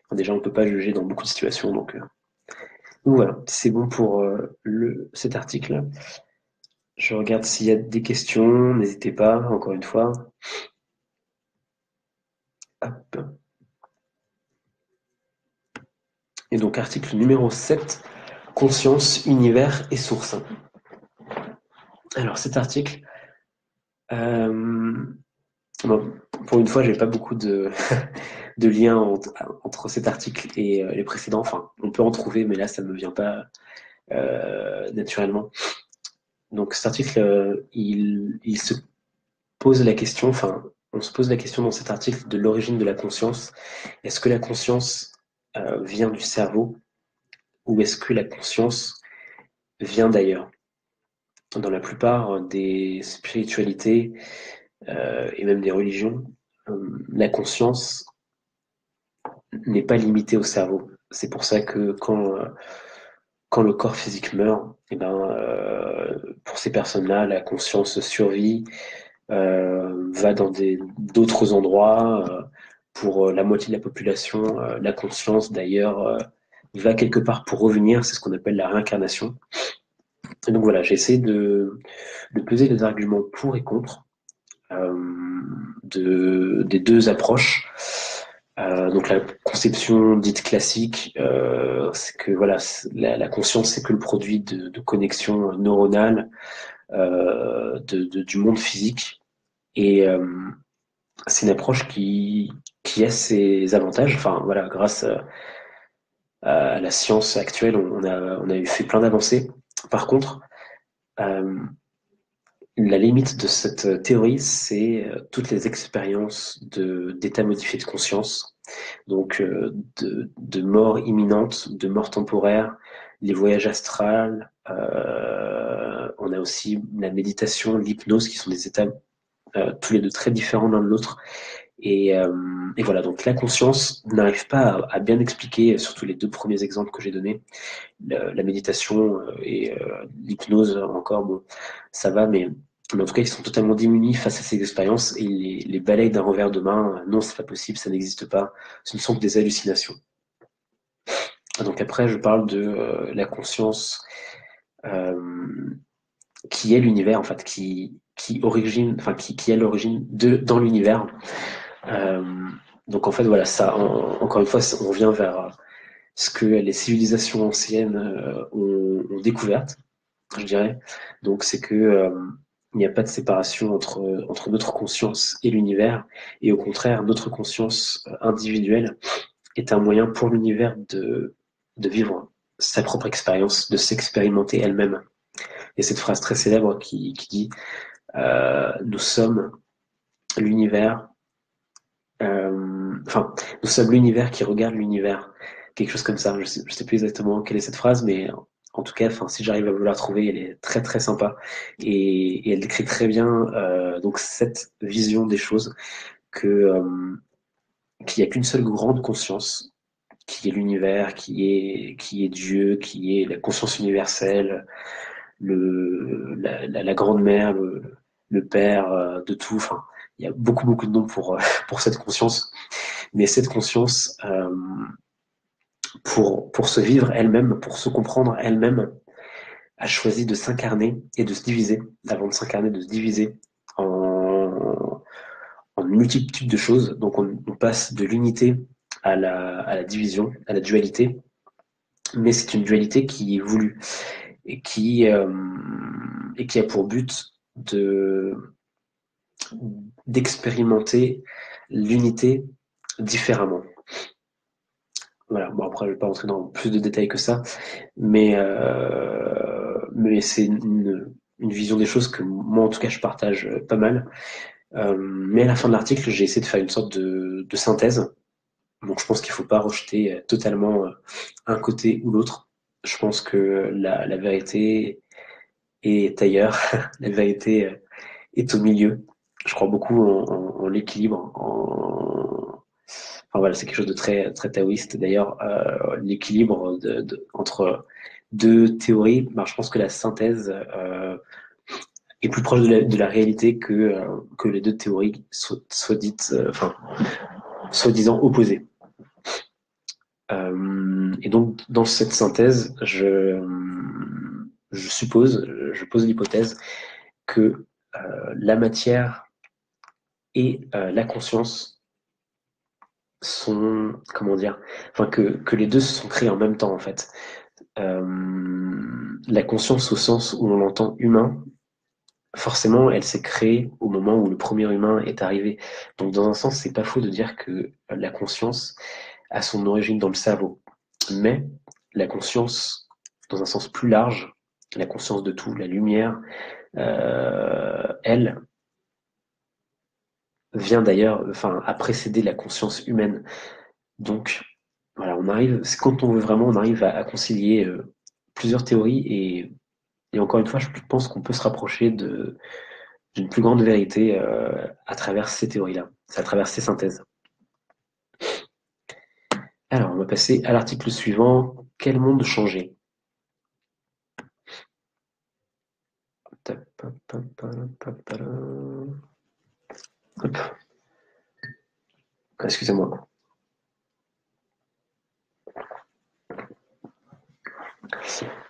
Enfin, déjà, on ne peut pas juger dans beaucoup de situations, donc voilà, c'est bon pour cet article. Je regarde s'il y a des questions, n'hésitez pas, encore une fois. Hop. Et donc article numéro 7, conscience, univers et source. Alors cet article, bon, pour une fois, j'ai pas beaucoup de liens entre cet article et les précédents. Enfin, on peut en trouver, mais là, ça ne me vient pas naturellement. Donc cet article, il se pose la question, enfin, on se pose la question dans cet article de l'origine de la conscience. Est-ce que la conscience vient du cerveau ou est-ce que la conscience vient d'ailleurs? dans la plupart des spiritualités et même des religions, la conscience n'est pas limitée au cerveau. C'est pour ça que quand le corps physique meurt, eh ben, pour ces personnes-là, la conscience survit, va dans d'autres endroits. Pour la moitié de la population, la conscience, d'ailleurs, va quelque part pour revenir. C'est ce qu'on appelle la réincarnation. Et donc voilà, j'ai essayé de peser les arguments pour et contre euh, des deux approches. Donc la conception dite classique, c'est que voilà, la conscience, c'est que le produit de connexions neuronales du monde physique. Et c'est une approche qui a ses avantages. Enfin voilà, grâce à la science actuelle, on a fait plein d'avancées. Par contre, euh, la limite de cette théorie, c'est toutes les expériences d'état modifié de conscience, donc de mort imminente, de mort temporaire, les voyages astrales. On a aussi la méditation, l'hypnose, qui sont des états tous les deux très différents l'un de l'autre. Et voilà, donc la conscience n'arrive pas à bien expliquer, surtout les deux premiers exemples que j'ai donnés, la méditation et l'hypnose encore, bon, ça va, mais en tout cas, ils sont totalement démunis face à ces expériences et ils les balayent d'un revers de main. Non, c'est pas possible, ça n'existe pas, ce ne sont que des hallucinations. Donc après, je parle de la conscience euh, qui est l'univers, en fait, qui est l'origine dans l'univers. Euh, donc en fait, voilà, ça, encore une fois, on revient vers ce que les civilisations anciennes ont découvert, je dirais. Donc c'est que il n'y a pas de séparation entre notre conscience et l'univers, et au contraire, notre conscience individuelle est un moyen pour l'univers de vivre sa propre expérience, de s'expérimenter elle-même. Et cette phrase très célèbre qui dit nous sommes l'univers, enfin, nous sommes l'univers qui regarde l'univers. Quelque chose comme ça. Je sais plus exactement quelle est cette phrase, mais en tout cas, enfin, si j'arrive à vous la retrouver, elle est très très sympa et elle décrit très bien donc cette vision des choses que qu'il n'y a qu'une seule grande conscience, qui est l'univers, qui est Dieu, qui est la conscience universelle, la grande mère, le père de tout. Enfin, il y a beaucoup beaucoup de noms pour pour cette conscience, mais cette conscience pour se vivre elle-même, pour se comprendre elle-même, a choisi de s'incarner et de se diviser, avant de s'incarner, de se diviser en une multitude de choses. Donc on passe de l'unité à la division, à la dualité, mais c'est une dualité qui est voulue et qui a pour but d'expérimenter l'unité différemment. Voilà. Bon, après, je ne vais pas rentrer dans plus de détails que ça, mais c'est une vision des choses que moi, en tout cas, je partage pas mal. Mais à la fin de l'article, j'ai essayé de faire une sorte de synthèse. Donc, je pense qu'il ne faut pas rejeter totalement un côté ou l'autre. Je pense que la vérité est ailleurs. La vérité est au milieu. Je crois beaucoup en l'équilibre, enfin voilà, c'est quelque chose de très, très taoïste. D'ailleurs, l'équilibre entre deux théories, ben, je pense que la synthèse est plus proche de la réalité que les deux théories soient dites, enfin, soi-disant opposées. Et donc, dans cette synthèse, je pose l'hypothèse que la matière et la conscience sont, comment dire, enfin que les deux se sont créés en même temps en fait. La conscience au sens où on l'entend humain, forcément, elle s'est créée au moment où le premier humain est arrivé. Donc, dans un sens, c'est pas faux de dire que la conscience a son origine dans le cerveau. Mais la conscience, dans un sens plus large, la conscience de tout, la lumière, elle vient d'ailleurs, enfin, a précédé la conscience humaine. Donc, voilà, quand on veut vraiment, on arrive à concilier plusieurs théories Et encore une fois, je pense qu'on peut se rapprocher d'une plus grande vérité à travers ces théories-là, à travers ces synthèses. Alors, on va passer à l'article suivant. Quel monde changer? Hop. Excusez-moi.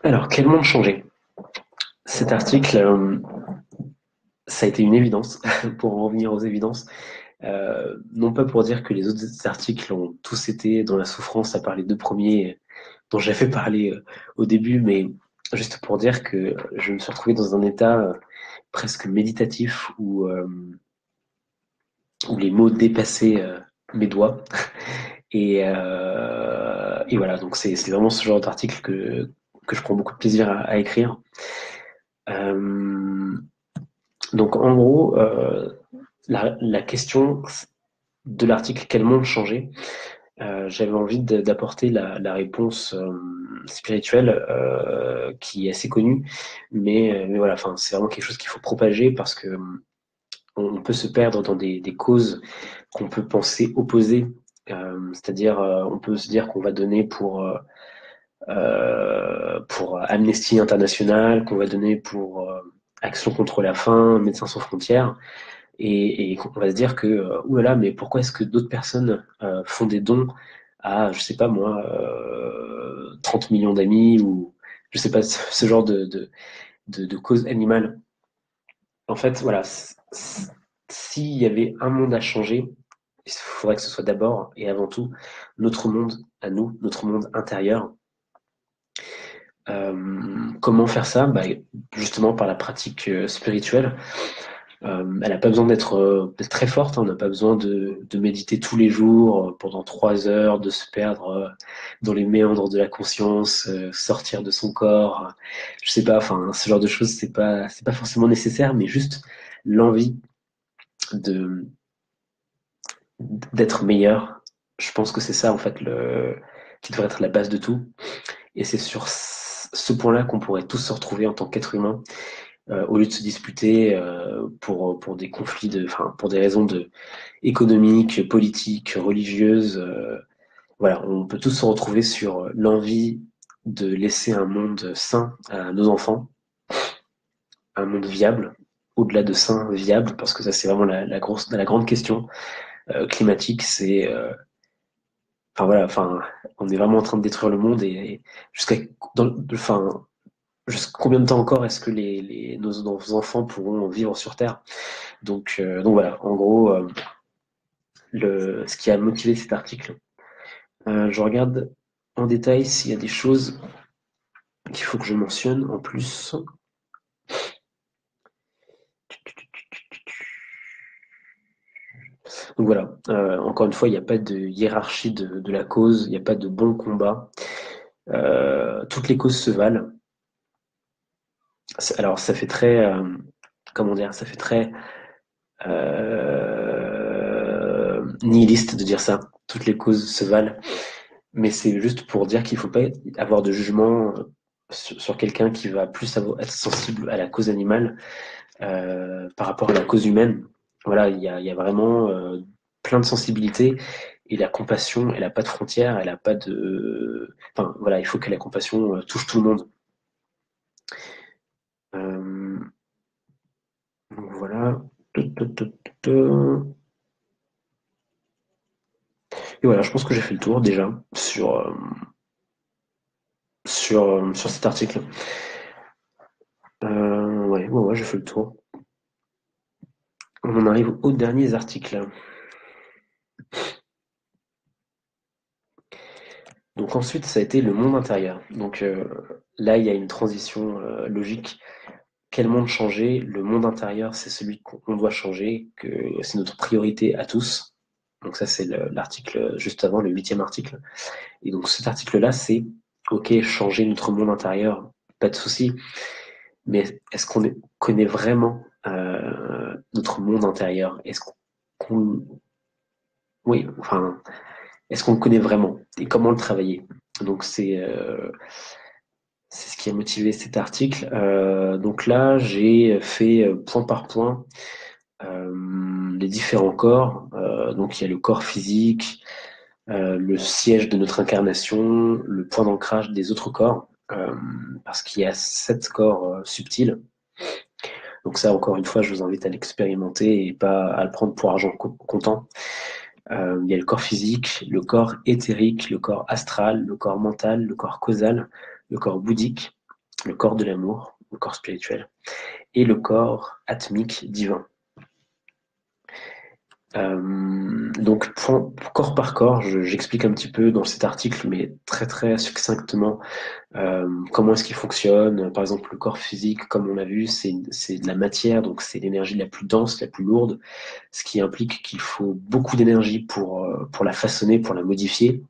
Alors, quel monde changer? Cet article, ça a été une évidence, pour en revenir aux évidences. Non pas pour dire que les autres articles ont tous été dans la souffrance, à part les deux premiers dont j'avais parlé au début, mais juste pour dire que je me suis retrouvé dans un état presque méditatif où les mots dépassaient mes doigts. Et voilà, donc c'est vraiment ce genre d'article que je prends beaucoup de plaisir à écrire. Donc en gros, la question de l'article Quel monde changer, j'avais envie d'apporter la réponse spirituelle qui est assez connue, mais voilà, enfin c'est vraiment quelque chose qu'il faut propager parce que on peut se perdre dans des causes qu'on peut penser opposées. C'est-à-dire, on peut se dire qu'on va donner pour Amnesty International, qu'on va donner pour Action contre la faim, Médecins sans frontières, et on va se dire que, oulala, mais pourquoi est-ce que d'autres personnes font des dons à, je sais pas moi, 30 millions d'amis, ou je sais pas, ce genre de cause animale. En fait, voilà, s'il y avait un monde à changer, il faudrait que ce soit d'abord et avant tout notre monde à nous, notre monde intérieur. Comment faire ça? Justement par la pratique spirituelle. Elle n'a pas besoin d'être très forte, hein. On n'a pas besoin de méditer tous les jours pendant 3 heures, de se perdre dans les méandres de la conscience, sortir de son corps. Je sais pas, enfin, ce genre de choses, c'est pas forcément nécessaire, mais juste l'envie de d'être meilleur. Je pense que c'est ça en fait qui devrait être la base de tout. Et c'est sur ce point-là qu'on pourrait tous se retrouver en tant qu'être humain, au lieu de se disputer pour des conflits enfin, pour des raisons économiques, politiques, religieuses. Voilà, on peut tous se retrouver sur l'envie de laisser un monde sain à nos enfants, un monde viable, au-delà de sain, viable, parce que ça c'est vraiment la grande question climatique. Enfin voilà, enfin, on est vraiment en train de détruire le monde et jusqu'à, enfin, combien de temps encore est-ce que nos enfants pourront vivre sur Terre? Donc voilà, en gros, ce qui a motivé cet article. Je regarde en détail s'il y a des choses qu'il faut que je mentionne en plus. Donc voilà, encore une fois, il n'y a pas de hiérarchie de la cause, il n'y a pas de bon combat. Toutes les causes se valent. Alors ça fait très, comment dire, ça fait très nihiliste de dire ça. Toutes les causes se valent. Mais c'est juste pour dire qu'il ne faut pas avoir de jugement sur quelqu'un qui va plus être sensible à la cause animale par rapport à la cause humaine. Voilà, il y a vraiment plein de sensibilités et la compassion, elle n'a pas de frontières, elle n'a pas de. Enfin, voilà, il faut que la compassion touche tout le monde. Euh, donc voilà. Et voilà, je pense que j'ai fait le tour déjà sur cet article. Ouais, j'ai fait le tour. On en arrive aux derniers articles. Donc ensuite, ça a été le monde intérieur. Donc là, il y a une transition logique. Quel monde changer? Le monde intérieur, c'est celui qu'on doit changer, que c'est notre priorité à tous. Donc ça, c'est l'article juste avant, le 8e article. Et donc cet article-là, c'est OK, changer notre monde intérieur, pas de souci. Mais est-ce qu'on connaît vraiment notre monde intérieur? Qu'on, oui, enfin, est-ce qu'on le connaît vraiment? Et comment le travailler? Donc c'est ce qui a motivé cet article. Donc là, j'ai fait point par point les différents corps. Donc il y a le corps physique, le siège de notre incarnation, le point d'ancrage des autres corps, parce qu'il y a 7 corps subtils. Donc ça, encore une fois, je vous invite à l'expérimenter et pas à le prendre pour argent comptant. Il y a le corps physique, le corps éthérique, le corps astral, le corps mental, le corps causal, le corps bouddhique, le corps de l'amour, le corps spirituel, et le corps atmique divin. Donc, corps par corps, j'explique un petit peu dans cet article, mais très très succinctement, comment est-ce qu'il fonctionne. Par exemple, le corps physique, comme on l'a vu, c'est de la matière, donc c'est l'énergie la plus dense, la plus lourde, ce qui implique qu'il faut beaucoup d'énergie pour la façonner, pour la modifier.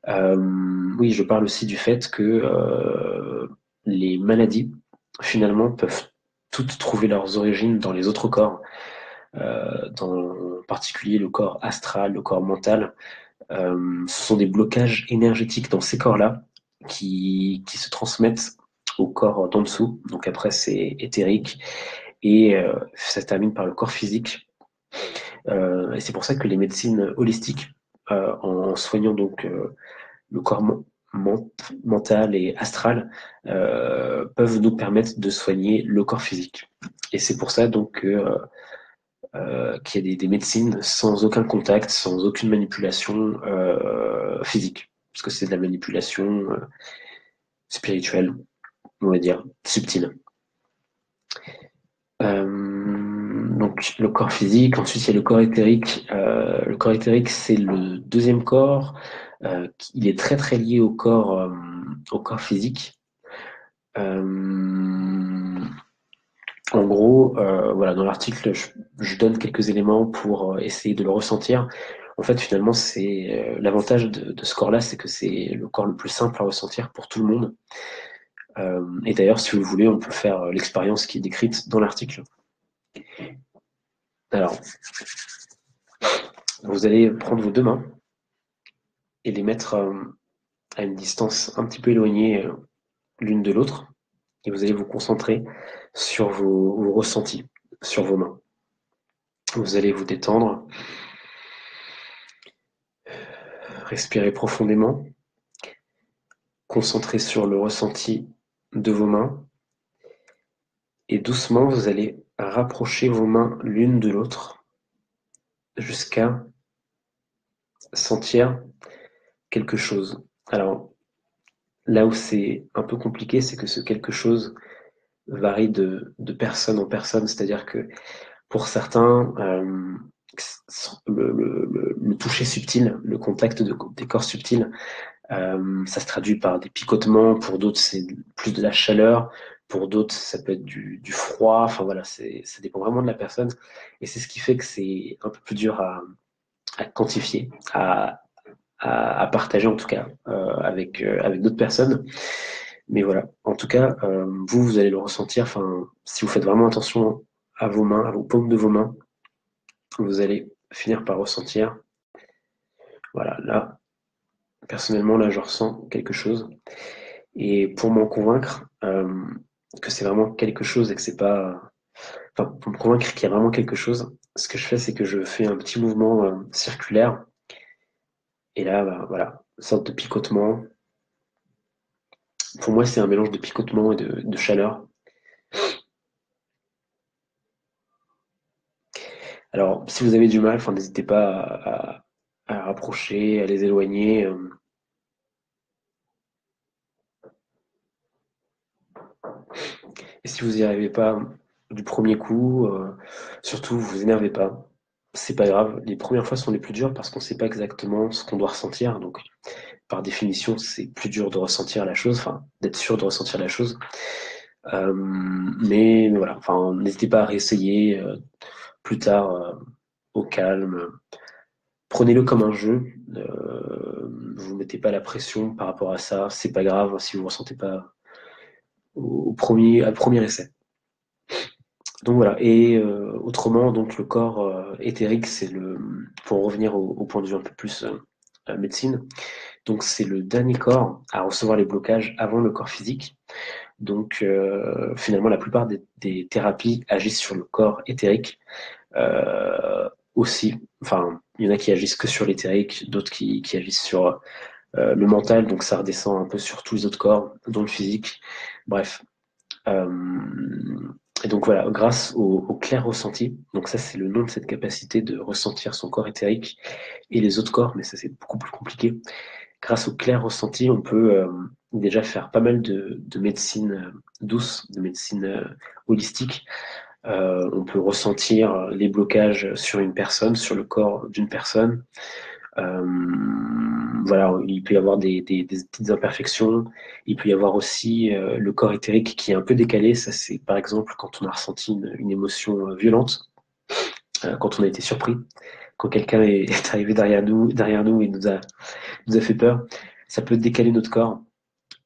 Oui, je parle aussi du fait que les maladies, finalement, peuvent toutes trouver leurs origines dans les autres corps, en particulier le corps astral, le corps mental. Ce sont des blocages énergétiques dans ces corps-là qui se transmettent au corps d'en dessous. Donc après, c'est éthérique et ça se termine par le corps physique. Et c'est pour ça que les médecines holistiques, en soignant donc le corps mental et astral, peuvent nous permettre de soigner le corps physique. Et c'est pour ça donc qu'il y a des médecines sans aucun contact, sans aucune manipulation physique, parce que c'est de la manipulation spirituelle, on va dire, subtile. Donc le corps physique, ensuite il y a le corps éthérique. Le corps éthérique, c'est le deuxième corps. Il est très très lié au corps physique. En gros, voilà, dans l'article, je donne quelques éléments pour essayer de le ressentir. En fait, finalement, c'est l'avantage de ce corps-là, c'est que c'est le corps le plus simple à ressentir pour tout le monde. Et d'ailleurs, si vous voulez, on peut faire l'expérience qui est décrite dans l'article. Alors, vous allez prendre vos deux mains et les mettre à une distance un petit peu éloignée l'une de l'autre, et vous allez vous concentrer sur vos ressentis, sur vos mains. Vous allez vous détendre, respirer profondément, concentrer sur le ressenti de vos mains, et doucement vous allez rapprocher vos mains l'une de l'autre jusqu'à sentir quelque chose. Alors, là où c'est un peu compliqué, c'est que ce quelque chose varie de personne en personne, c'est-à-dire que pour certains, le toucher subtil, le contact des corps subtils, ça se traduit par des picotements, pour d'autres c'est plus de la chaleur, pour d'autres ça peut être du froid, enfin voilà, ça dépend vraiment de la personne, et c'est ce qui fait que c'est un peu plus dur à quantifier, à partager en tout cas avec d'autres personnes. Mais voilà, en tout cas, vous allez le ressentir, enfin, si vous faites vraiment attention à vos mains, à vos paumes de vos mains, vous allez finir par ressentir, voilà, là, personnellement, là, je ressens quelque chose. Et pour m'en convaincre que c'est vraiment quelque chose et que c'est pas... Enfin, pour me convaincre qu'il y a vraiment quelque chose, ce que je fais, c'est que je fais un petit mouvement circulaire. Et là, bah, voilà, une sorte de picotement. Pour moi, c'est un mélange de picotement et de chaleur. Alors, si vous avez du mal, enfin, n'hésitez pas à rapprocher, à les éloigner. Et si vous n'y arrivez pas du premier coup, surtout, vous énervez pas. C'est pas grave. Les premières fois sont les plus dures parce qu'on ne sait pas exactement ce qu'on doit ressentir. Donc, par définition, c'est plus dur de ressentir la chose, enfin, d'être sûr de ressentir la chose. Mais voilà, enfin, n'hésitez pas à réessayer plus tard au calme. Prenez-le comme un jeu. Vous mettez pas la pression par rapport à ça. C'est pas grave si vous ne ressentez pas à premier essai. Donc voilà. Et autrement, donc le corps éthérique, pour revenir au point de vue un peu plus médecine, Donc c'est le dernier corps à recevoir les blocages avant le corps physique. Donc finalement, la plupart des thérapies agissent sur le corps éthérique aussi. Enfin, il y en a qui agissent que sur l'éthérique, d'autres qui agissent sur le mental, donc ça redescend un peu sur tous les autres corps, dont le physique. Bref. Et donc voilà, grâce au clair ressenti, donc ça c'est le nom de cette capacité de ressentir son corps éthérique et les autres corps, mais ça c'est beaucoup plus compliqué. Grâce au clair ressenti, on peut déjà faire pas mal de médecine douce, de médecine holistique. On peut ressentir les blocages sur une personne, sur le corps d'une personne. Euh, voilà, il peut y avoir des petites imperfections. Il peut y avoir aussi le corps éthérique qui est un peu décalé. Ça, c'est par exemple quand on a ressenti une émotion violente, quand on a été surpris, quand quelqu'un est arrivé derrière nous et nous a fait peur. Ça peut décaler notre corps.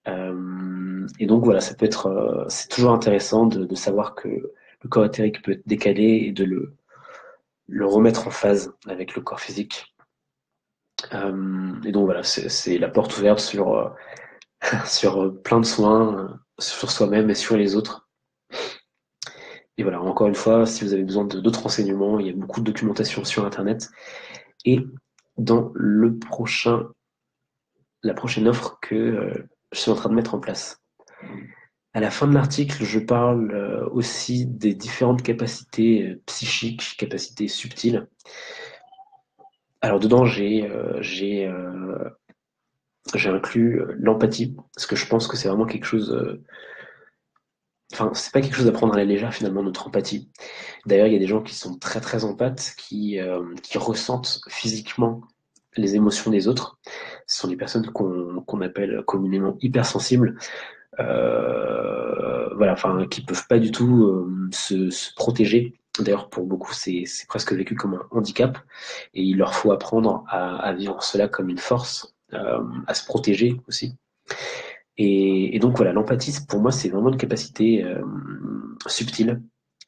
Et donc voilà, ça peut être, c'est toujours intéressant de savoir que le corps éthérique peut être décalé et de le remettre en phase avec le corps physique. Et donc voilà, c'est la porte ouverte sur plein de soins, sur soi-même et sur les autres. Et voilà, encore une fois, si vous avez besoin d'autres renseignements, il y a beaucoup de documentation sur Internet. Et dans la prochaine offre que je suis en train de mettre en place. À la fin de l'article, je parle aussi des différentes capacités psychiques, capacités subtiles. Alors dedans, j'ai inclus l'empathie, parce que je pense que c'est vraiment quelque chose. Enfin, c'est pas quelque chose à prendre à la légère finalement, notre empathie. D'ailleurs, il y a des gens qui sont très très empathes, qui ressentent physiquement les émotions des autres. Ce sont des personnes qu'on appelle communément hypersensibles. Voilà, enfin, qui peuvent pas du tout se protéger. D'ailleurs, pour beaucoup, c'est presque vécu comme un handicap, et il leur faut apprendre à vivre cela comme une force, à se protéger aussi. Et donc voilà, l'empathie, pour moi, c'est vraiment une capacité subtile,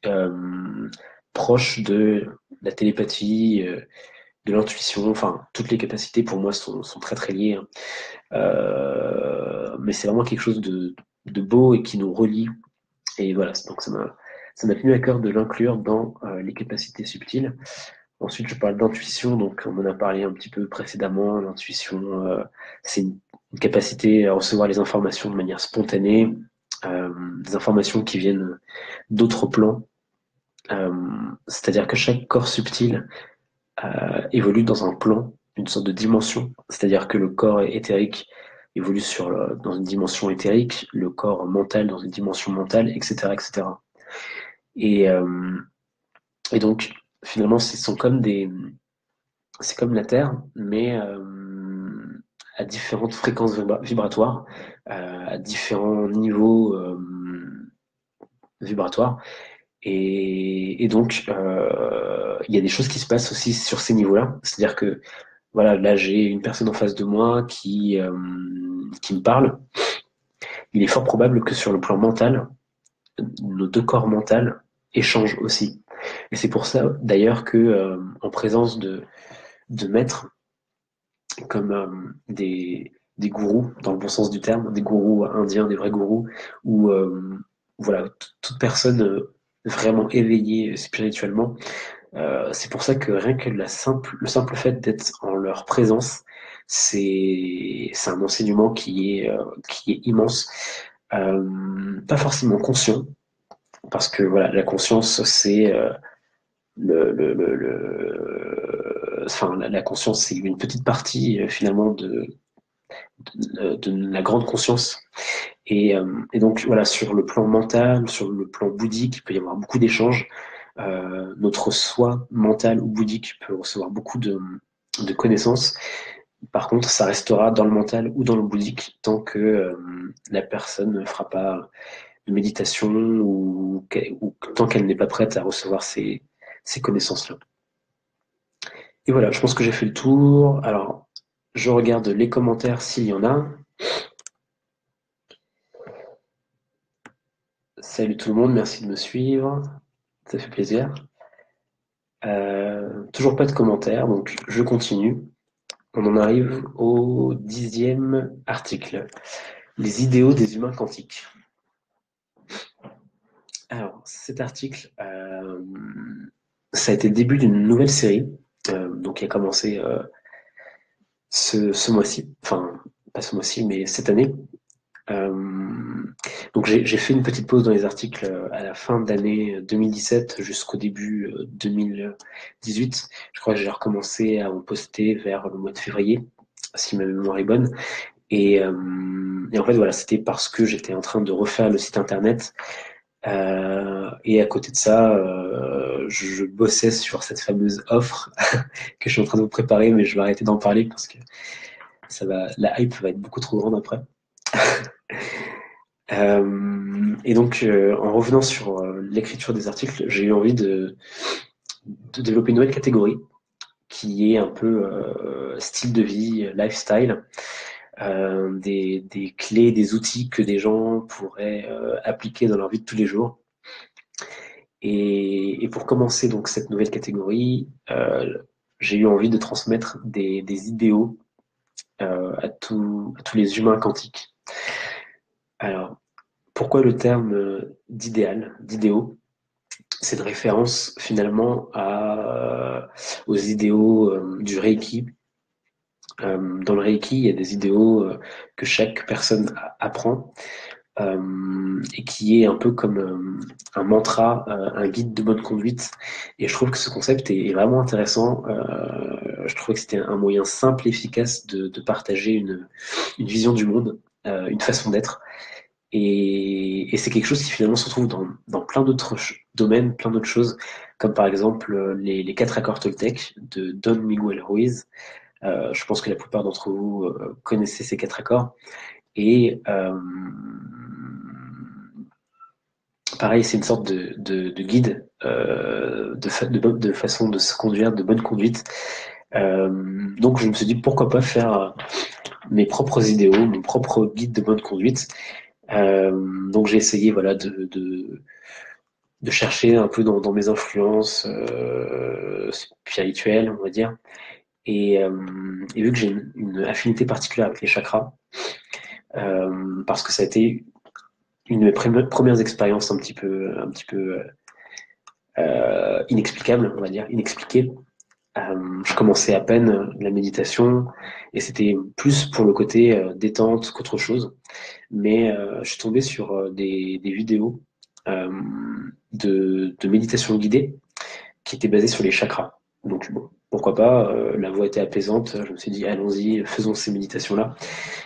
euh, proche de la télépathie, de l'intuition. Enfin, toutes les capacités pour moi sont très très liées, hein. Mais c'est vraiment quelque chose de beau et qui nous relie. Et voilà, donc ça m'a tenu à cœur de l'inclure dans les capacités subtiles. Ensuite, je parle d'intuition, donc on en a parlé un petit peu précédemment. L'intuition, c'est une capacité à recevoir les informations de manière spontanée, des informations qui viennent d'autres plans. Euh, C'est-à-dire que chaque corps subtil évolue dans un plan, une sorte de dimension. C'est-à-dire que le corps éthérique évolue dans une dimension éthérique, le corps mental dans une dimension mentale, etc., etc. Et, euh, et donc, finalement, c'est comme la Terre, mais à différentes fréquences vibratoires, à différents niveaux vibratoires. Et donc, il y a des choses qui se passent aussi sur ces niveaux-là. C'est-à-dire que, voilà, là, j'ai une personne en face de moi qui me parle. Il est fort probable que sur le plan mental, nos deux corps mentaux échangent aussi. Et c'est pour ça, d'ailleurs, que en présence de maîtres comme des gourous, dans le bon sens du terme, des gourous indiens, des vrais gourous, ou voilà, toute personne vraiment éveillée spirituellement. C'est pour ça que rien que le simple fait d'être en leur présence, c'est un enseignement qui est immense. Pas forcément conscient, parce que voilà, la conscience, c'est enfin, la conscience, c'est une petite partie finalement de la grande conscience. Et donc voilà, sur le plan mental, sur le plan bouddhique, il peut y avoir beaucoup d'échanges. Notre soi mental ou bouddhique peut recevoir beaucoup de connaissances. Par contre, ça restera dans le mental ou dans le bouddhique tant que la personne ne fera pas de méditation ou tant qu'elle n'est pas prête à recevoir ces connaissances-là. Et voilà, je pense que j'ai fait le tour. Alors, je regarde les commentaires s'il y en a. Salut tout le monde, merci de me suivre. Ça fait plaisir. Toujours pas de commentaires, donc je continue. on en arrive au 10e article. Les idéaux des humains quantiques. Alors, cet article, ça a été le début d'une nouvelle série, donc qui a commencé ce mois-ci, enfin, pas ce mois-ci, mais cette année. Donc j'ai fait une petite pause dans les articles à la fin d'année 2017 jusqu'au début 2018. Je crois que j'ai recommencé à en poster vers le mois de février, si ma mémoire est bonne. Et en fait, voilà, c'était parce que j'étais en train de refaire le site internet. Et à côté de ça, je bossais sur cette fameuse offre que je suis en train de vous préparer, mais je vais arrêter d'en parler parce que la hype va être beaucoup trop grande après. Et donc, en revenant sur l'écriture des articles, j'ai eu envie de développer une nouvelle catégorie qui est un peu style de vie, lifestyle, des clés, des outils que des gens pourraient appliquer dans leur vie de tous les jours. Et pour commencer donc cette nouvelle catégorie, j'ai eu envie de transmettre des idéaux à tous les humains quantiques. Alors, pourquoi le terme d'idéal, d'idéaux? C'est de référence finalement aux idéaux du Reiki. Dans le Reiki, il y a des idéaux que chaque personne apprend et qui est un peu comme un mantra, un guide de bonne conduite. Et je trouve que ce concept est vraiment intéressant. Je trouvais que c'était un moyen simple et efficace de partager une vision du monde, une façon d'être. Et c'est quelque chose qui finalement se retrouve dans plein d'autres domaines, plein d'autres choses, comme par exemple les 4 accords Toltec de Don Miguel Ruiz. Je pense que la plupart d'entre vous connaissez ces 4 accords. Et pareil, c'est une sorte de guide de façon de se conduire, de bonne conduite. Donc je me suis dit pourquoi pas faire mes propres idéaux, mon propre guide de bonne conduite. Donc j'ai essayé voilà, de chercher un peu dans mes influences spirituelles, on va dire. Et vu que j'ai une affinité particulière avec les chakras, parce que ça a été une de mes premières expériences un petit peu inexplicable, on va dire, inexpliquée. Je commençais à peine la méditation et c'était plus pour le côté détente qu'autre chose. Mais je suis tombé sur des vidéos de méditation guidée qui étaient basées sur les chakras. Donc bon, pourquoi pas, la voix était apaisante, je me suis dit allons-y, faisons ces méditations-là.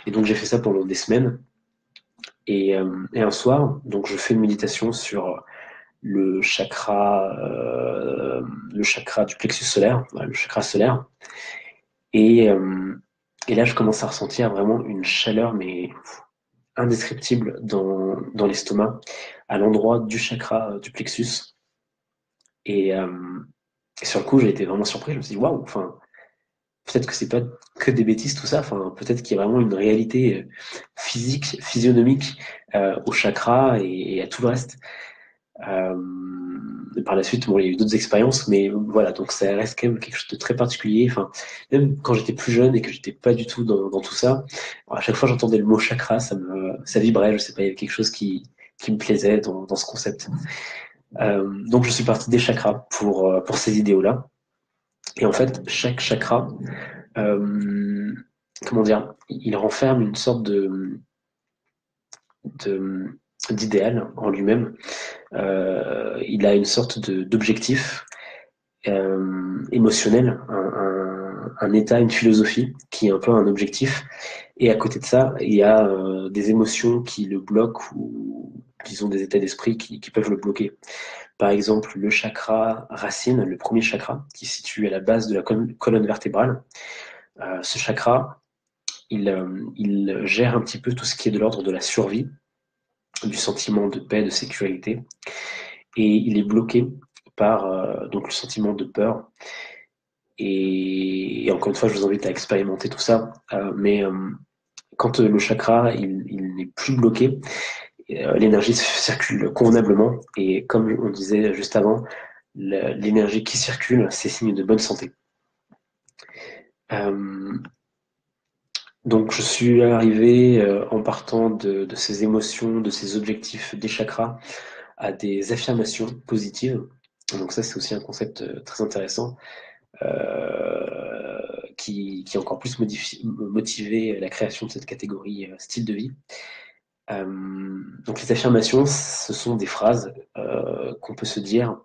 Et donc j'ai fait ça pendant des semaines. Et un soir, donc je fais une méditation sur le chakra du plexus solaire, voilà, le chakra solaire. Et, et là, je commence à ressentir vraiment une chaleur, mais indescriptible dans l'estomac, à l'endroit du chakra du plexus. Et sur le coup, j'ai été vraiment surpris. Je me suis dit, waouh, enfin, peut-être que c'est pas que des bêtises tout ça. Enfin, peut-être qu'il y a vraiment une réalité physique, physionomique au chakra et à tout le reste. Par la suite, bon, il y a eu d'autres expériences, mais voilà, donc ça reste quand même quelque chose de très particulier. Enfin, même quand j'étais plus jeune et que j'étais pas du tout dans tout ça, à chaque fois j'entendais le mot chakra, ça vibrait, je sais pas, il y avait quelque chose qui me plaisait dans ce concept. Donc je suis parti des chakras pour ces idéaux-là. Et en fait, chaque chakra, comment dire, il renferme une sorte de d'idéal en lui-même. Il a une sorte d'objectif émotionnel, un état, une philosophie qui est un peu un objectif. Et à côté de ça, il y a des émotions qui le bloquent ou disons des états d'esprit qui peuvent le bloquer. Par exemple, le chakra racine, le premier chakra, qui se situe à la base de la colonne vertébrale. Ce chakra, il gère un petit peu tout ce qui est de l'ordre de la survie, du sentiment de paix, de sécurité. Et il est bloqué par donc le sentiment de peur. Et encore une fois, je vous invite à expérimenter tout ça. Mais quand le chakra il n'est plus bloqué, l'énergie circule convenablement. Et comme on disait juste avant, l'énergie qui circule, c'est signe de bonne santé. Donc je suis arrivé en partant de ces émotions, de ces objectifs des chakras à des affirmations positives. Donc ça c'est aussi un concept très intéressant qui a encore plus motivé la création de cette catégorie style de vie. Donc les affirmations, ce sont des phrases qu'on peut se dire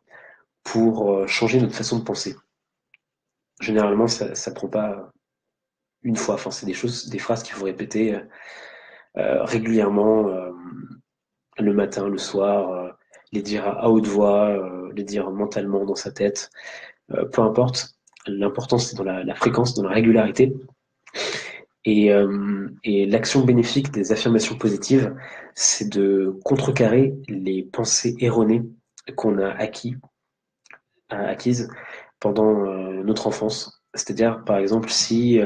pour changer notre façon de penser. Généralement, ça ne prend pas une fois. Enfin, c'est des phrases qu'il faut répéter régulièrement le matin, le soir, les dire à haute voix, les dire mentalement dans sa tête, peu importe. L'important, c'est dans la fréquence, dans la régularité. Et l'action bénéfique des affirmations positives, c'est de contrecarrer les pensées erronées qu'on a acquises pendant notre enfance. C'est-à-dire, par exemple, si,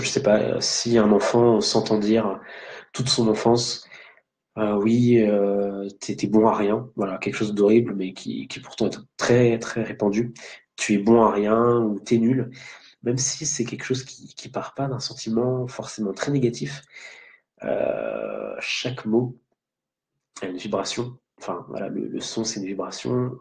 je sais pas, si un enfant s'entend dire toute son enfance, oui, t'es bon à rien, voilà, quelque chose d'horrible, mais qui pourtant est très très répandu. Tu es bon à rien ou t'es nul, même si c'est quelque chose qui part pas d'un sentiment forcément très négatif. Chaque mot a une vibration. Enfin, voilà, le son c'est une vibration.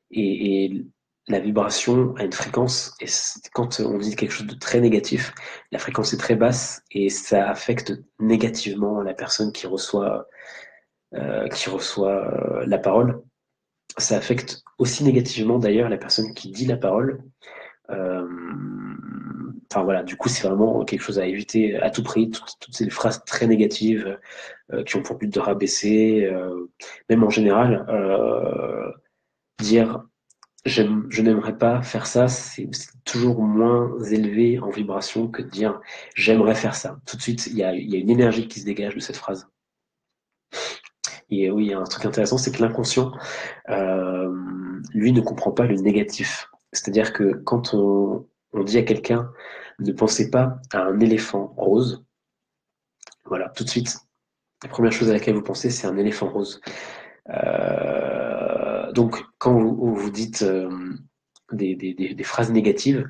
Et la vibration a une fréquence, et quand on dit quelque chose de très négatif, la fréquence est très basse et ça affecte négativement la personne qui reçoit la parole. Ça affecte aussi négativement d'ailleurs la personne qui dit la parole. Euh, Enfin voilà, du coup c'est vraiment quelque chose à éviter à tout prix, toutes ces phrases très négatives qui ont pour but de rabaisser, même en général, dire je n'aimerais pas faire ça, c'est toujours moins élevé en vibration que de dire j'aimerais faire ça. Tout de suite, il y a une énergie qui se dégage de cette phrase. Et oui, il y a un truc intéressant, c'est que l'inconscient, euh, lui, ne comprend pas le négatif. C'est-à-dire que quand on dit à quelqu'un ne pensez pas à un éléphant rose, voilà, tout de suite, la première chose à laquelle vous pensez, c'est un éléphant rose. Donc, quand vous dites des phrases négatives,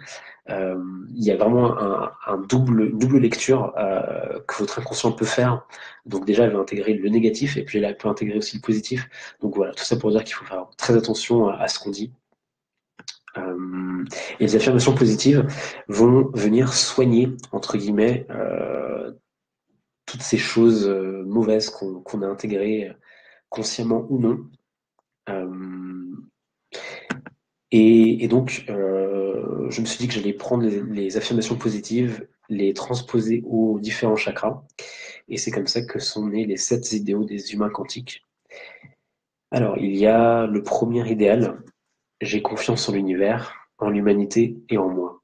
il y a vraiment une double lecture que votre inconscient peut faire. Donc déjà, elle va intégrer le négatif et puis elle peut intégrer aussi le positif. Donc voilà, tout ça pour dire qu'il faut faire très attention à ce qu'on dit. Et les affirmations positives vont venir soigner, entre guillemets, toutes ces choses mauvaises qu'on a intégrées consciemment ou non. Euh, et donc, je me suis dit que j'allais prendre les affirmations positives, les transposer aux différents chakras. Et c'est comme ça que sont nés les 7 idéaux des humains quantiques. Alors, il y a le premier idéal, j'ai confiance en l'univers, en l'humanité et en moi.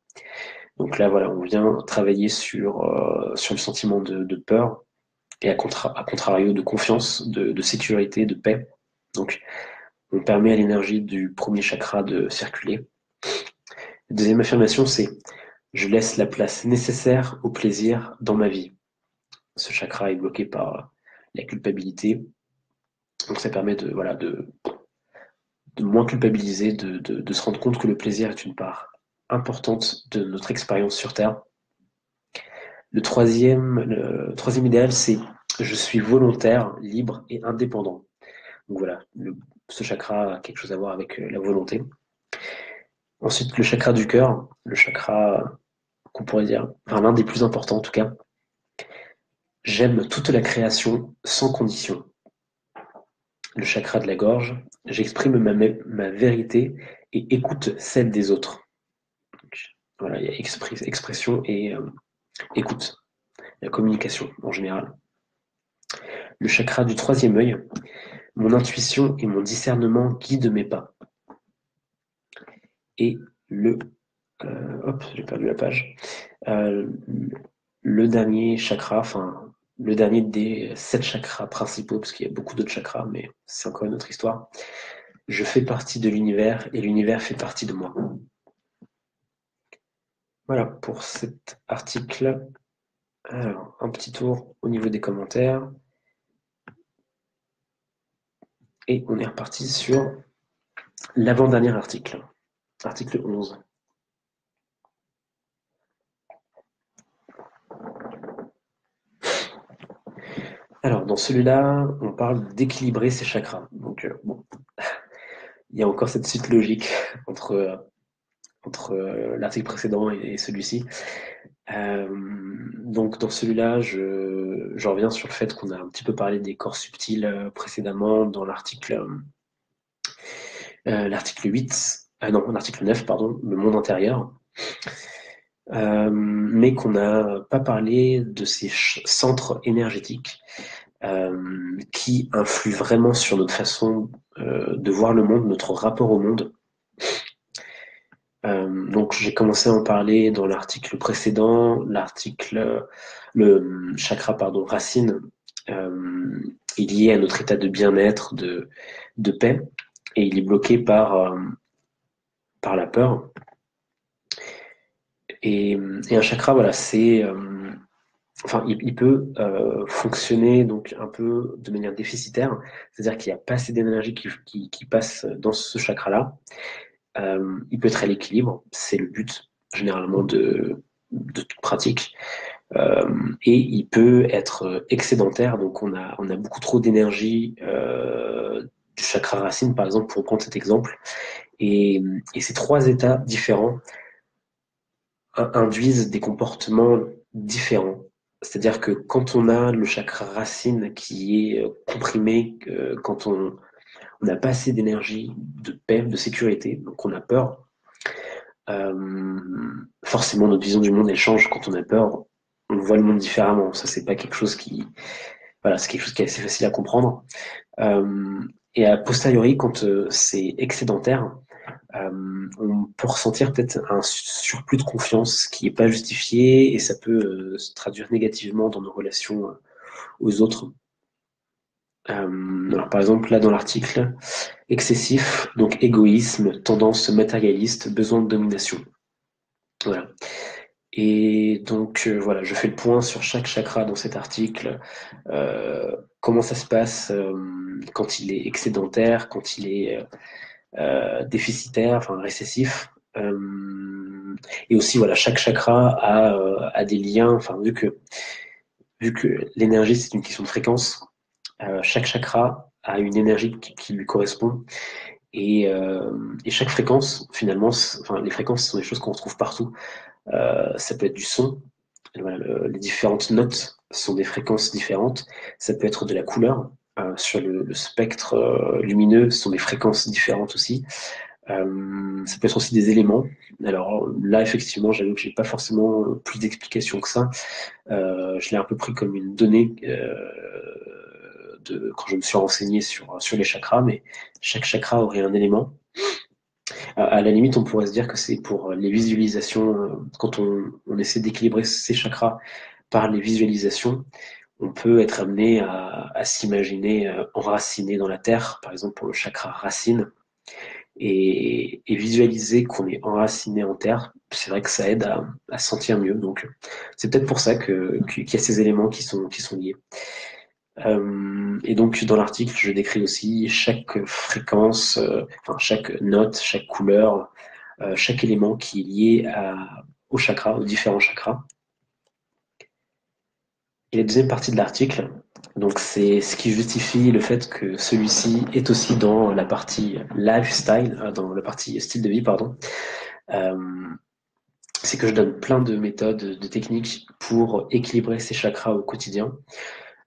Donc là, voilà, on vient travailler sur le sentiment de peur et à contrario de confiance, de sécurité, de paix. Donc, on permet à l'énergie du premier chakra de circuler. La deuxième affirmation, c'est je laisse la place nécessaire au plaisir dans ma vie. Ce chakra est bloqué par la culpabilité. Donc ça permet de moins culpabiliser, de se rendre compte que le plaisir est une part importante de notre expérience sur Terre. Le troisième idéal, c'est je suis volontaire, libre et indépendant. Donc voilà, ce chakra a quelque chose à voir avec la volonté. Ensuite, le chakra du cœur, le chakra qu'on pourrait dire, enfin l'un des plus importants en tout cas. J'aime toute la création sans condition. Le chakra de la gorge, j'exprime ma vérité et écoute celle des autres. Donc, voilà, il y a expression et écoute, la communication en général. Le chakra du troisième œil, mon intuition et mon discernement guident mes pas. Et hop, j'ai perdu la page. Euh, le dernier chakra, enfin le dernier des 7 chakras principaux, parce qu'il y a beaucoup d'autres chakras, mais c'est encore une autre histoire. Je fais partie de l'univers et l'univers fait partie de moi. Voilà pour cet article. Alors, un petit tour au niveau des commentaires. Et on est reparti sur l'avant-dernier article 11. Alors, dans celui-là, on parle d'équilibrer ses chakras. Donc, bon, il y a encore cette suite logique entre l'article précédent et celui-ci. Donc, dans celui-là, je reviens sur le fait qu'on a un petit peu parlé des corps subtils précédemment dans l'article 8, non, l'article 9, pardon, le monde intérieur. Mais qu'on n'a pas parlé de ces centres énergétiques qui influent vraiment sur notre façon de voir le monde, notre rapport au monde. Donc j'ai commencé à en parler dans l'article précédent, le chakra pardon, racine est lié à notre état de bien-être, de paix, et il est bloqué par la peur. Et un chakra, voilà, enfin, il peut fonctionner donc un peu de manière déficitaire, c'est-à-dire qu'il n'y a pas assez d'énergie qui passe dans ce chakra-là. Il peut être à l'équilibre, c'est le but généralement de toute pratique. Et il peut être excédentaire, donc on a beaucoup trop d'énergie du chakra racine, par exemple, pour prendre cet exemple. Et ces trois états différents induisent des comportements différents. C'est-à-dire que quand on a le chakra racine qui est comprimé, quand on n'a pas assez d'énergie, de paix, de sécurité, donc on a peur, forcément notre vision du monde elle change quand on a peur. On voit le monde différemment. Ça, c'est pas quelque chose voilà, c'est quelque chose qui est assez facile à comprendre. Et a posteriori, quand c'est excédentaire, on peut ressentir peut-être un surplus de confiance qui n'est pas justifié et ça peut se traduire négativement dans nos relations aux autres. Alors par exemple, là dans l'article, excessif, donc égoïsme, tendance matérialiste, besoin de domination. Voilà. Et donc voilà, je fais le point sur chaque chakra dans cet article. Comment ça se passe quand il est excédentaire, quand il est déficitaire, enfin récessif. Et aussi, voilà, chaque chakra a des liens, enfin, vu que l'énergie, c'est une question de fréquence, chaque chakra a une énergie qui lui correspond. Et chaque fréquence, finalement, enfin, les fréquences sont des choses qu'on retrouve partout. Ça peut être du son, voilà, les différentes notes sont des fréquences différentes. Ça peut être de la couleur. Sur le spectre lumineux, ce sont des fréquences différentes aussi. Ça peut être aussi des éléments. Alors là, effectivement, j'avoue que j'ai pas forcément plus d'explications que ça. Je l'ai un peu pris comme une donnée quand je me suis renseigné sur les chakras, mais chaque chakra aurait un élément. À la limite, on pourrait se dire que c'est pour les visualisations, quand on essaie d'équilibrer ces chakras par les visualisations, on peut être amené à s'imaginer enraciné dans la terre, par exemple pour le chakra racine, et visualiser qu'on est enraciné en terre, c'est vrai que ça aide à se sentir mieux. Donc c'est peut-être pour ça qu'il y a ces éléments qui sont liés. Et donc dans l'article, je décris aussi chaque fréquence, enfin chaque note, chaque couleur, chaque élément qui est lié au chakra, aux différents chakras. Et la deuxième partie de l'article, donc c'est ce qui justifie le fait que celui-ci est aussi dans la partie lifestyle, dans la partie style de vie, pardon. C'est que je donne plein de méthodes, de techniques pour équilibrer ces chakras au quotidien.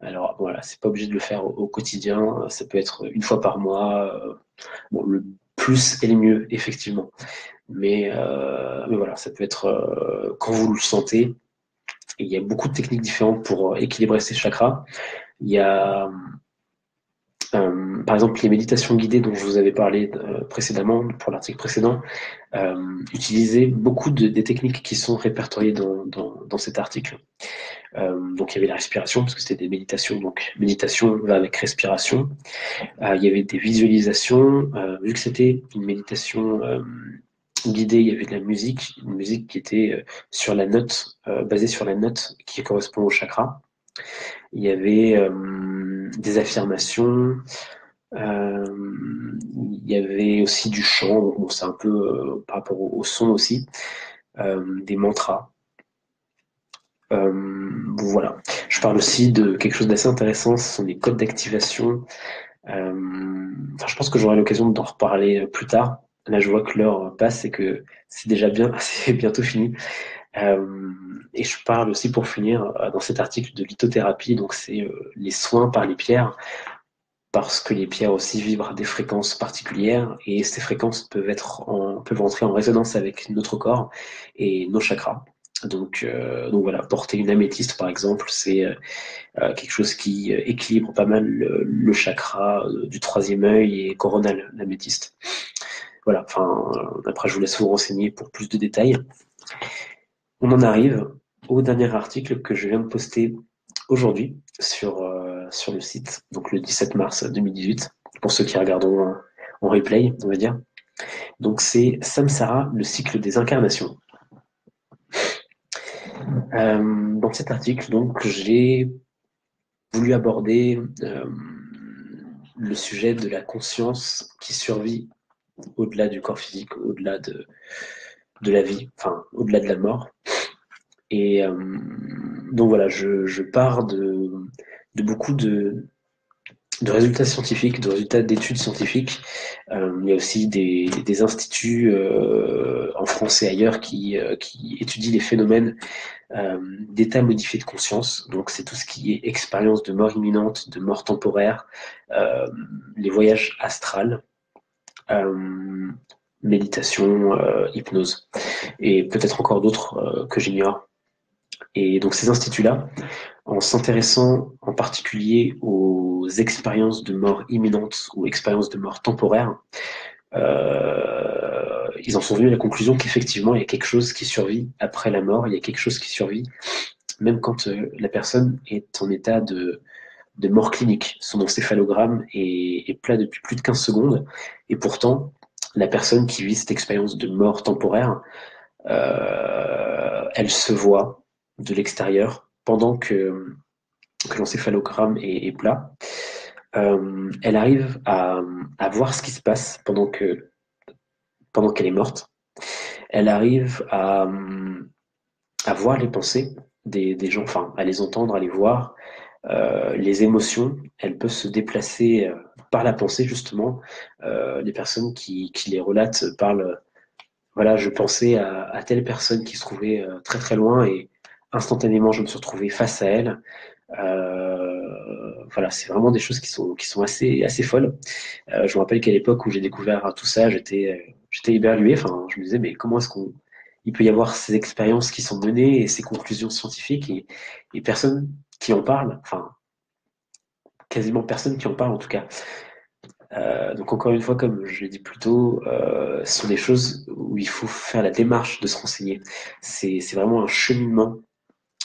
Alors voilà, c'est pas obligé de le faire au quotidien, ça peut être une fois par mois. Bon, le plus est le mieux, effectivement. Mais voilà, ça peut être quand vous le sentez. Et il y a beaucoup de techniques différentes pour équilibrer ces chakras. Il y a, par exemple, les méditations guidées dont je vous avais parlé précédemment, pour l'article précédent, utilisaient beaucoup des techniques qui sont répertoriées dans cet article. Donc il y avait la respiration, parce que c'était des méditations, donc méditation va avec respiration. Il y avait des visualisations, vu que c'était une méditation guidée, il y avait de la musique, une musique qui était sur la note, basée sur la note qui correspond au chakra. Il y avait des affirmations, il y avait aussi du chant, donc bon, c'est un peu par rapport au son aussi, des mantras. Voilà. Je parle aussi de quelque chose d'assez intéressant, ce sont les codes d'activation. Enfin, je pense que j'aurai l'occasion d'en reparler plus tard. Là, je vois que l'heure passe et que c'est déjà bien, c'est bientôt fini. Et je parle aussi pour finir dans cet article de lithothérapie, donc c'est les soins par les pierres, parce que les pierres aussi vibrent à des fréquences particulières et ces fréquences peuvent entrer en résonance avec notre corps et nos chakras. Donc voilà, porter une améthyste par exemple, c'est quelque chose qui équilibre pas mal le chakra du troisième œil et coronal, l'améthyste. Voilà, enfin, après je vous laisse vous renseigner pour plus de détails. On en arrive au dernier article que je viens de poster aujourd'hui sur le site, donc le 17 mars 2018, pour ceux qui regarderont en replay, on va dire. Donc c'est Samsara, le cycle des incarnations. Dans cet article, donc, j'ai voulu aborder le sujet de la conscience qui survit au-delà du corps physique, au-delà de la vie, enfin au-delà de la mort. Et donc voilà, je pars de beaucoup de résultats scientifiques, de résultats d'études scientifiques. Il y a aussi des instituts en France et ailleurs qui étudient les phénomènes d'état modifié de conscience. Donc c'est tout ce qui est expérience de mort imminente, de mort temporaire, les voyages astrales, méditation, hypnose, et peut-être encore d'autres que j'ignore. Et donc ces instituts-là, en s'intéressant en particulier aux expériences de mort imminente ou expériences de mort temporaire, ils en sont venus à la conclusion qu'effectivement, il y a quelque chose qui survit après la mort, il y a quelque chose qui survit même quand la personne est en état de mort clinique. Son encéphalogramme est plat depuis plus de 15 secondes, et pourtant, la personne qui vit cette expérience de mort temporaire, elle se voit de l'extérieur pendant que l'encéphalogramme est plat. Elle arrive à voir ce qui se passe pendant qu'elle est morte. Elle arrive à voir les pensées des gens, enfin à les entendre, à les voir. Les émotions, elles peuvent se déplacer par la pensée justement. Les personnes qui les relatent parlent, voilà, je pensais à telle personne qui se trouvait très très loin et instantanément je me suis retrouvé face à elle. Voilà, c'est vraiment des choses qui sont assez folles. Je me rappelle qu'à l'époque où j'ai découvert tout ça, j'étais éberlué. Enfin, je me disais, mais comment est-ce qu'on il peut y avoir ces expériences qui sont menées et ces conclusions scientifiques et personne qui en parle, enfin, quasiment personne qui en parle en tout cas. Donc encore une fois, comme je l'ai dit plus tôt, ce sont des choses où il faut faire la démarche de se renseigner. C'est vraiment un cheminement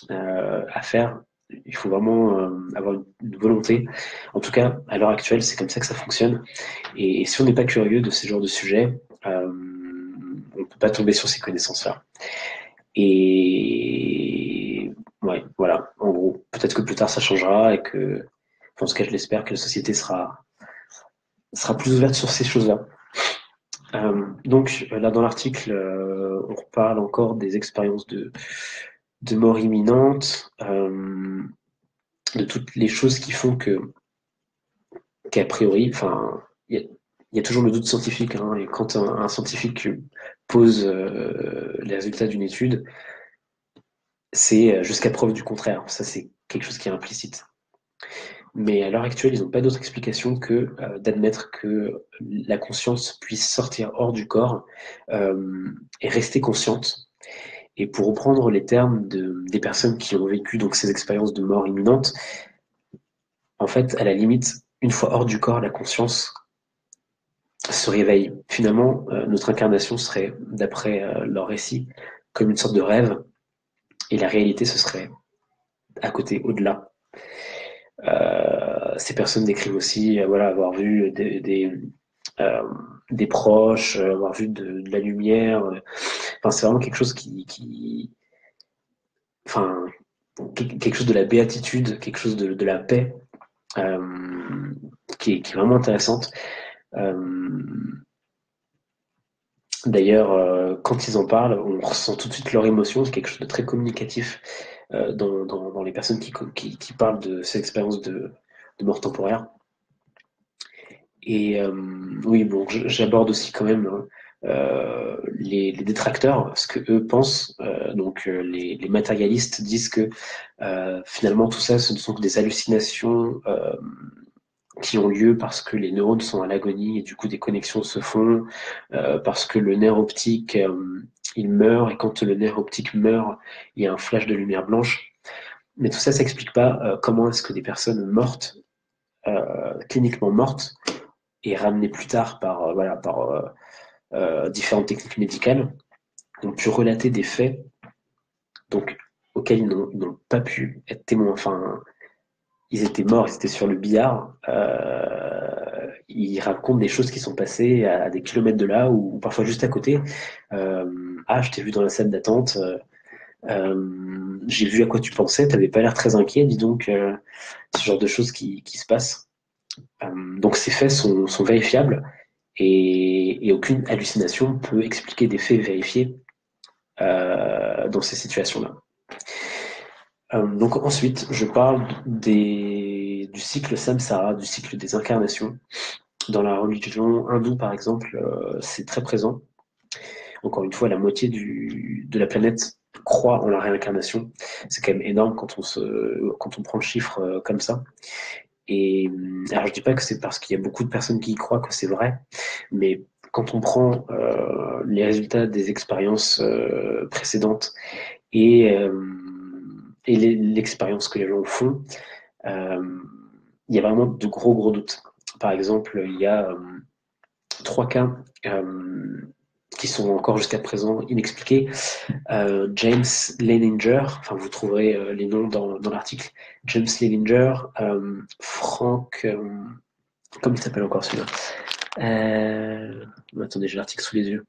à faire. Il faut vraiment avoir une volonté. En tout cas, à l'heure actuelle, c'est comme ça que ça fonctionne. Et si on n'est pas curieux de ce genre de sujet, on ne peut pas tomber sur ces connaissances-là. Et ouais, voilà, en gros, peut-être que plus tard ça changera et que, en tout cas, je l'espère que la société sera plus ouverte sur ces choses-là. Donc là, dans l'article, on reparle encore des expériences de mort imminente, de toutes les choses qui font qu'a priori, enfin, il y a toujours le doute scientifique, hein, et quand un scientifique pose les résultats d'une étude, c'est jusqu'à preuve du contraire. Ça, c'est quelque chose qui est implicite. Mais à l'heure actuelle, ils n'ont pas d'autre explication que d'admettre que la conscience puisse sortir hors du corps et rester consciente. Et pour reprendre les termes des personnes qui ont vécu donc ces expériences de mort imminente, en fait, à la limite, une fois hors du corps, la conscience se réveille. Finalement, notre incarnation serait, d'après leur récit, comme une sorte de rêve, et la réalité, ce serait à côté, au-delà. Ces personnes décrivent aussi voilà, avoir vu des proches, avoir vu de la lumière. Enfin, c'est vraiment quelque chose enfin, quelque chose de la béatitude, quelque chose de la paix, qui est vraiment intéressante. D'ailleurs, quand ils en parlent, on ressent tout de suite leur émotion, c'est quelque chose de très communicatif. dans les personnes qui parlent de ces expériences de mort temporaire. Et oui, bon, j'aborde aussi quand même les détracteurs, ce que eux pensent. Donc les matérialistes disent que finalement tout ça, ce ne sont que des hallucinations qui ont lieu parce que les neurones sont à l'agonie et du coup des connexions se font, parce que le nerf optique il meurt et quand le nerf optique meurt, il y a un flash de lumière blanche. Mais tout ça, ça n'explique pas comment est-ce que des personnes mortes, cliniquement mortes, et ramenées plus tard par différentes techniques médicales, ont pu relater des faits donc, auxquels ils n'ont pas pu être témoins. Enfin, ils étaient morts, ils étaient sur le billard. Ils racontent des choses qui sont passées à des kilomètres de là ou parfois juste à côté. Ah, je t'ai vu dans la salle d'attente. J'ai vu à quoi tu pensais. T'avais pas l'air très inquiet, dis donc. Ce genre de choses qui se passent. Donc ces faits sont vérifiables et aucune hallucination peut expliquer des faits vérifiés dans ces situations-là. Donc ensuite, je parle du cycle samsara, du cycle des incarnations. Dans la religion hindoue, par exemple, c'est très présent. Encore une fois, la moitié de la planète croit en la réincarnation. C'est quand même énorme quand on prend le chiffre comme ça. Et alors je dis pas que c'est parce qu'il y a beaucoup de personnes qui y croient que c'est vrai, mais quand on prend les résultats des expériences précédentes et, et l'expérience que les gens font, il y a vraiment de gros doutes. Par exemple, il y a 3 cas qui sont encore jusqu'à présent inexpliqués. James Leninger, enfin vous trouverez les noms dans l'article, James Leninger, Frank, comment il s'appelle encore celui-là attendez, j'ai l'article sous les yeux.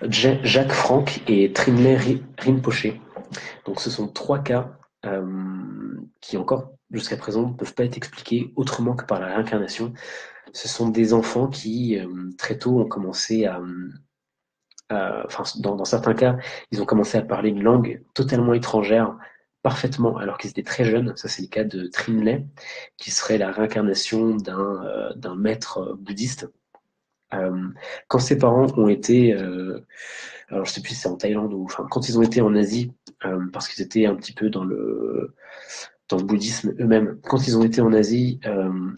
Jacques Frank et Trinley Rinpoche. Donc ce sont 3 cas qui encore jusqu'à présent ne peuvent pas être expliqués autrement que par la réincarnation. Ce sont des enfants qui très tôt ont commencé enfin dans certains cas, ils ont commencé à parler une langue totalement étrangère parfaitement alors qu'ils étaient très jeunes. Ça c'est le cas de Trinley, qui serait la réincarnation d'un maître bouddhiste. Quand ses parents ont été, alors je sais plus si c'est en Thaïlande ou, enfin, quand ils ont été en Asie, parce qu'ils étaient un petit peu dans le bouddhisme eux-mêmes, quand ils ont été en Asie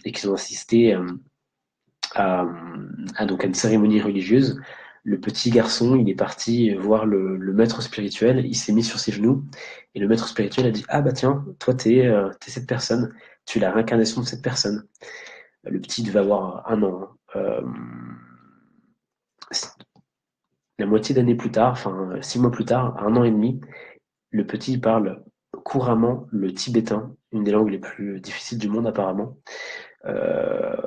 et qu'ils ont assisté donc à une cérémonie religieuse, le petit garçon, il est parti voir le maître spirituel, il s'est mis sur ses genoux, et le maître spirituel a dit: Ah bah tiens, toi t'es cette personne, tu es la réincarnation de cette personne. Le petit devait avoir 1 an. La moitié d'année plus tard, enfin 6 mois plus tard, 1 an et demi, le petit parle couramment le tibétain, une des langues les plus difficiles du monde apparemment.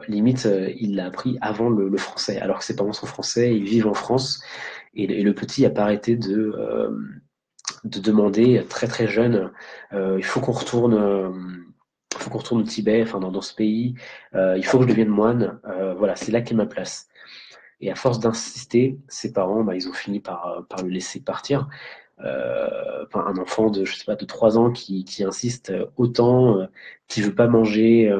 Limite, il l'a appris avant le français, alors que ses parents sont français, ils vivent en France, et le petit n'a pas arrêté de demander très très jeune, il faut qu'on retourne. Faut qu'on retourne au Tibet, enfin dans ce pays, il faut que je devienne moine, voilà, c'est là qu'est ma place. Et à force d'insister, ses parents, bah, ils ont fini par le laisser partir. Enfin, un enfant de, je sais pas, de 3 ans qui insiste autant, qui veut pas manger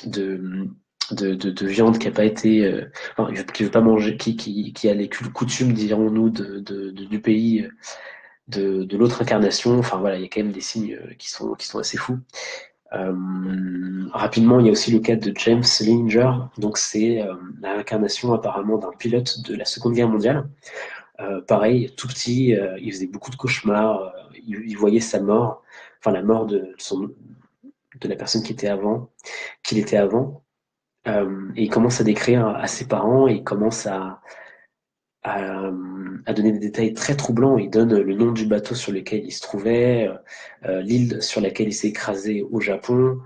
de, de viande qui a pas été, enfin, qui veut pas manger, qui a les coutumes, dirons-nous, du pays, de l'autre incarnation. Enfin voilà, il y a quand même des signes qui sont assez fous. Rapidement, il y a aussi le cas de James Leninger. Donc c'est la réincarnation apparemment d'un pilote de la Seconde Guerre mondiale. Pareil, tout petit, il faisait beaucoup de cauchemars. Il voyait sa mort, enfin la mort de la personne qu'il était avant. Et il commence à décrire à ses parents et il commence à donner des détails très troublants. Il donne le nom du bateau sur lequel il se trouvait, l'île sur laquelle il s'est écrasé au Japon.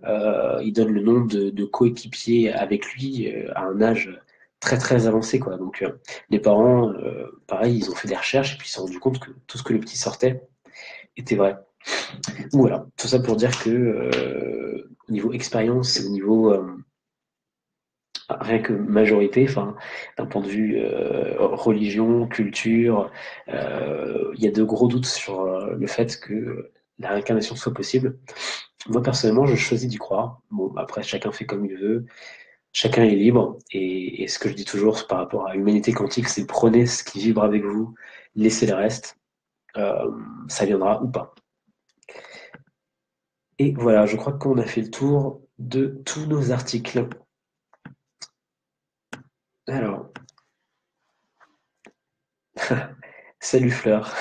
Il donne le nom de coéquipiers avec lui à un âge très très avancé, quoi. Donc les parents, pareil, ils ont fait des recherches et puis ils se sont rendus compte que tout ce que le petit sortait était vrai. Voilà, tout ça pour dire que au niveau expérience, au niveau rien que majorité, enfin, d'un point de vue religion, culture, il y a de gros doutes sur le fait que la réincarnation soit possible. Moi, personnellement, je choisis d'y croire. Bon, après, chacun fait comme il veut, chacun est libre, et ce que je dis toujours par rapport à l'humanité quantique, c'est prenez ce qui vibre avec vous, laissez le reste, euh, ça viendra ou pas. Et voilà, je crois qu'on a fait le tour de tous nos articles. Alors, salut Fleur.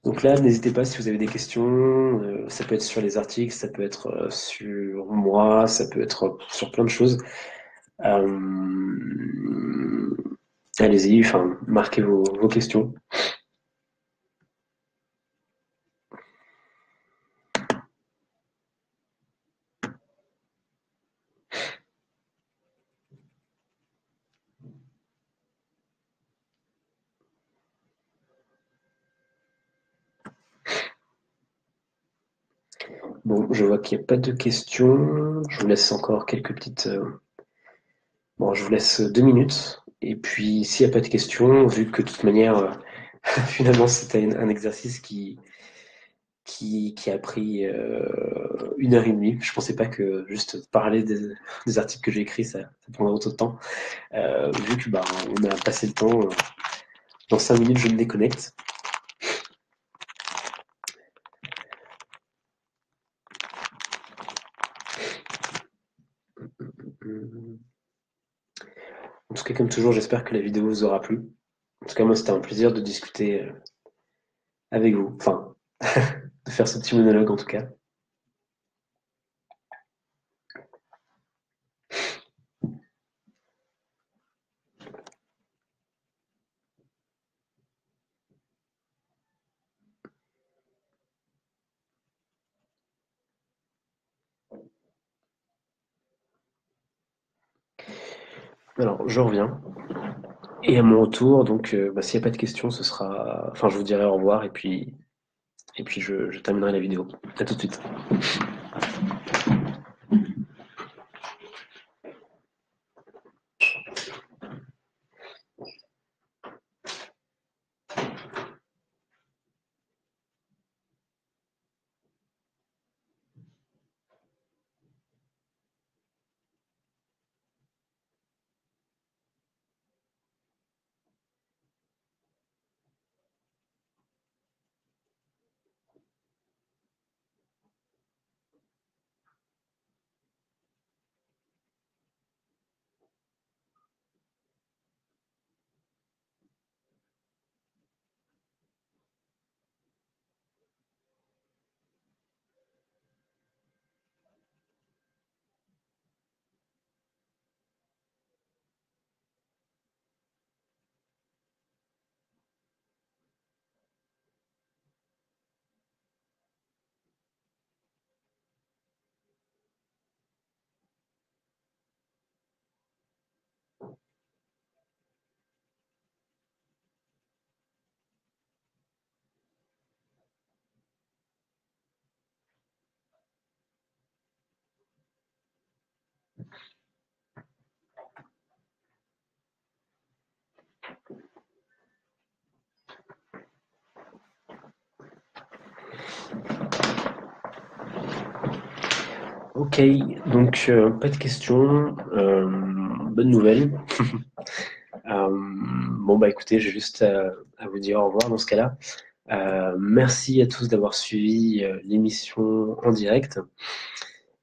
Donc là, n'hésitez pas si vous avez des questions. Ça peut être sur les articles, ça peut être sur moi, ça peut être sur plein de choses. Euh, Allez-y, enfin, marquez vos questions. Bon, je vois qu'il n'y a pas de questions. Je vous laisse encore quelques petites. Bon, je vous laisse 2 minutes. Et puis, s'il n'y a pas de questions, vu que de toute manière, finalement, c'était un exercice qui a pris 1 heure et demie. Je pensais pas que juste parler des articles que j'ai écrits, ça prendrait autant de temps. Vu que bah, on a passé le temps, dans 5 minutes, je me déconnecte. En tout cas, comme toujours, j'espère que la vidéo vous aura plu. En tout cas, moi, c'était un plaisir de discuter avec vous. Enfin, de faire ce petit monologue en tout cas. Alors, je reviens. Et à mon retour, donc, bah, s'il n'y a pas de questions, ce sera. Enfin, je vous dirai au revoir et puis je terminerai la vidéo. À tout de suite. Ok, donc pas de questions. Bonne nouvelle. Bon, bah écoutez, j'ai juste à vous dire au revoir dans ce cas-là. Merci à tous d'avoir suivi l'émission en direct.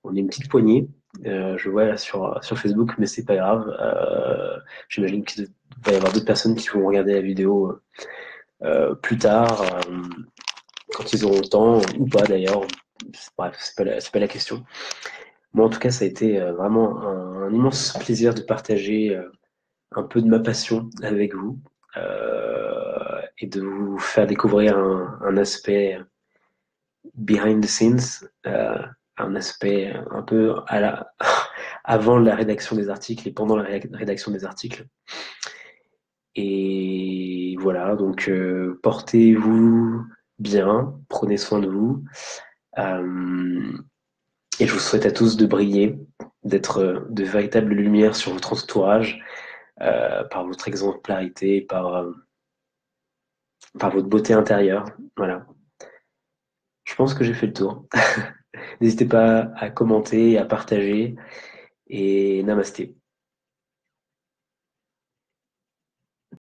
On est une petite poignée. Je vois là sur Facebook, mais c'est pas grave. J'imagine qu'il va y avoir d'autres personnes qui vont regarder la vidéo plus tard, quand ils auront le temps, ou pas d'ailleurs. Bref, c'est pas la question. Moi, en tout cas, ça a été vraiment un immense plaisir de partager un peu de ma passion avec vous et de vous faire découvrir un aspect behind the scenes, un aspect un peu avant la rédaction des articles et pendant la rédaction des articles. Et voilà, donc portez-vous bien, prenez soin de vous. Euh, Et je vous souhaite à tous de briller, d'être de véritables lumières sur votre entourage, par votre exemplarité, par votre beauté intérieure. Voilà. Je pense que j'ai fait le tour. N'hésitez pas à commenter, à partager et namasté.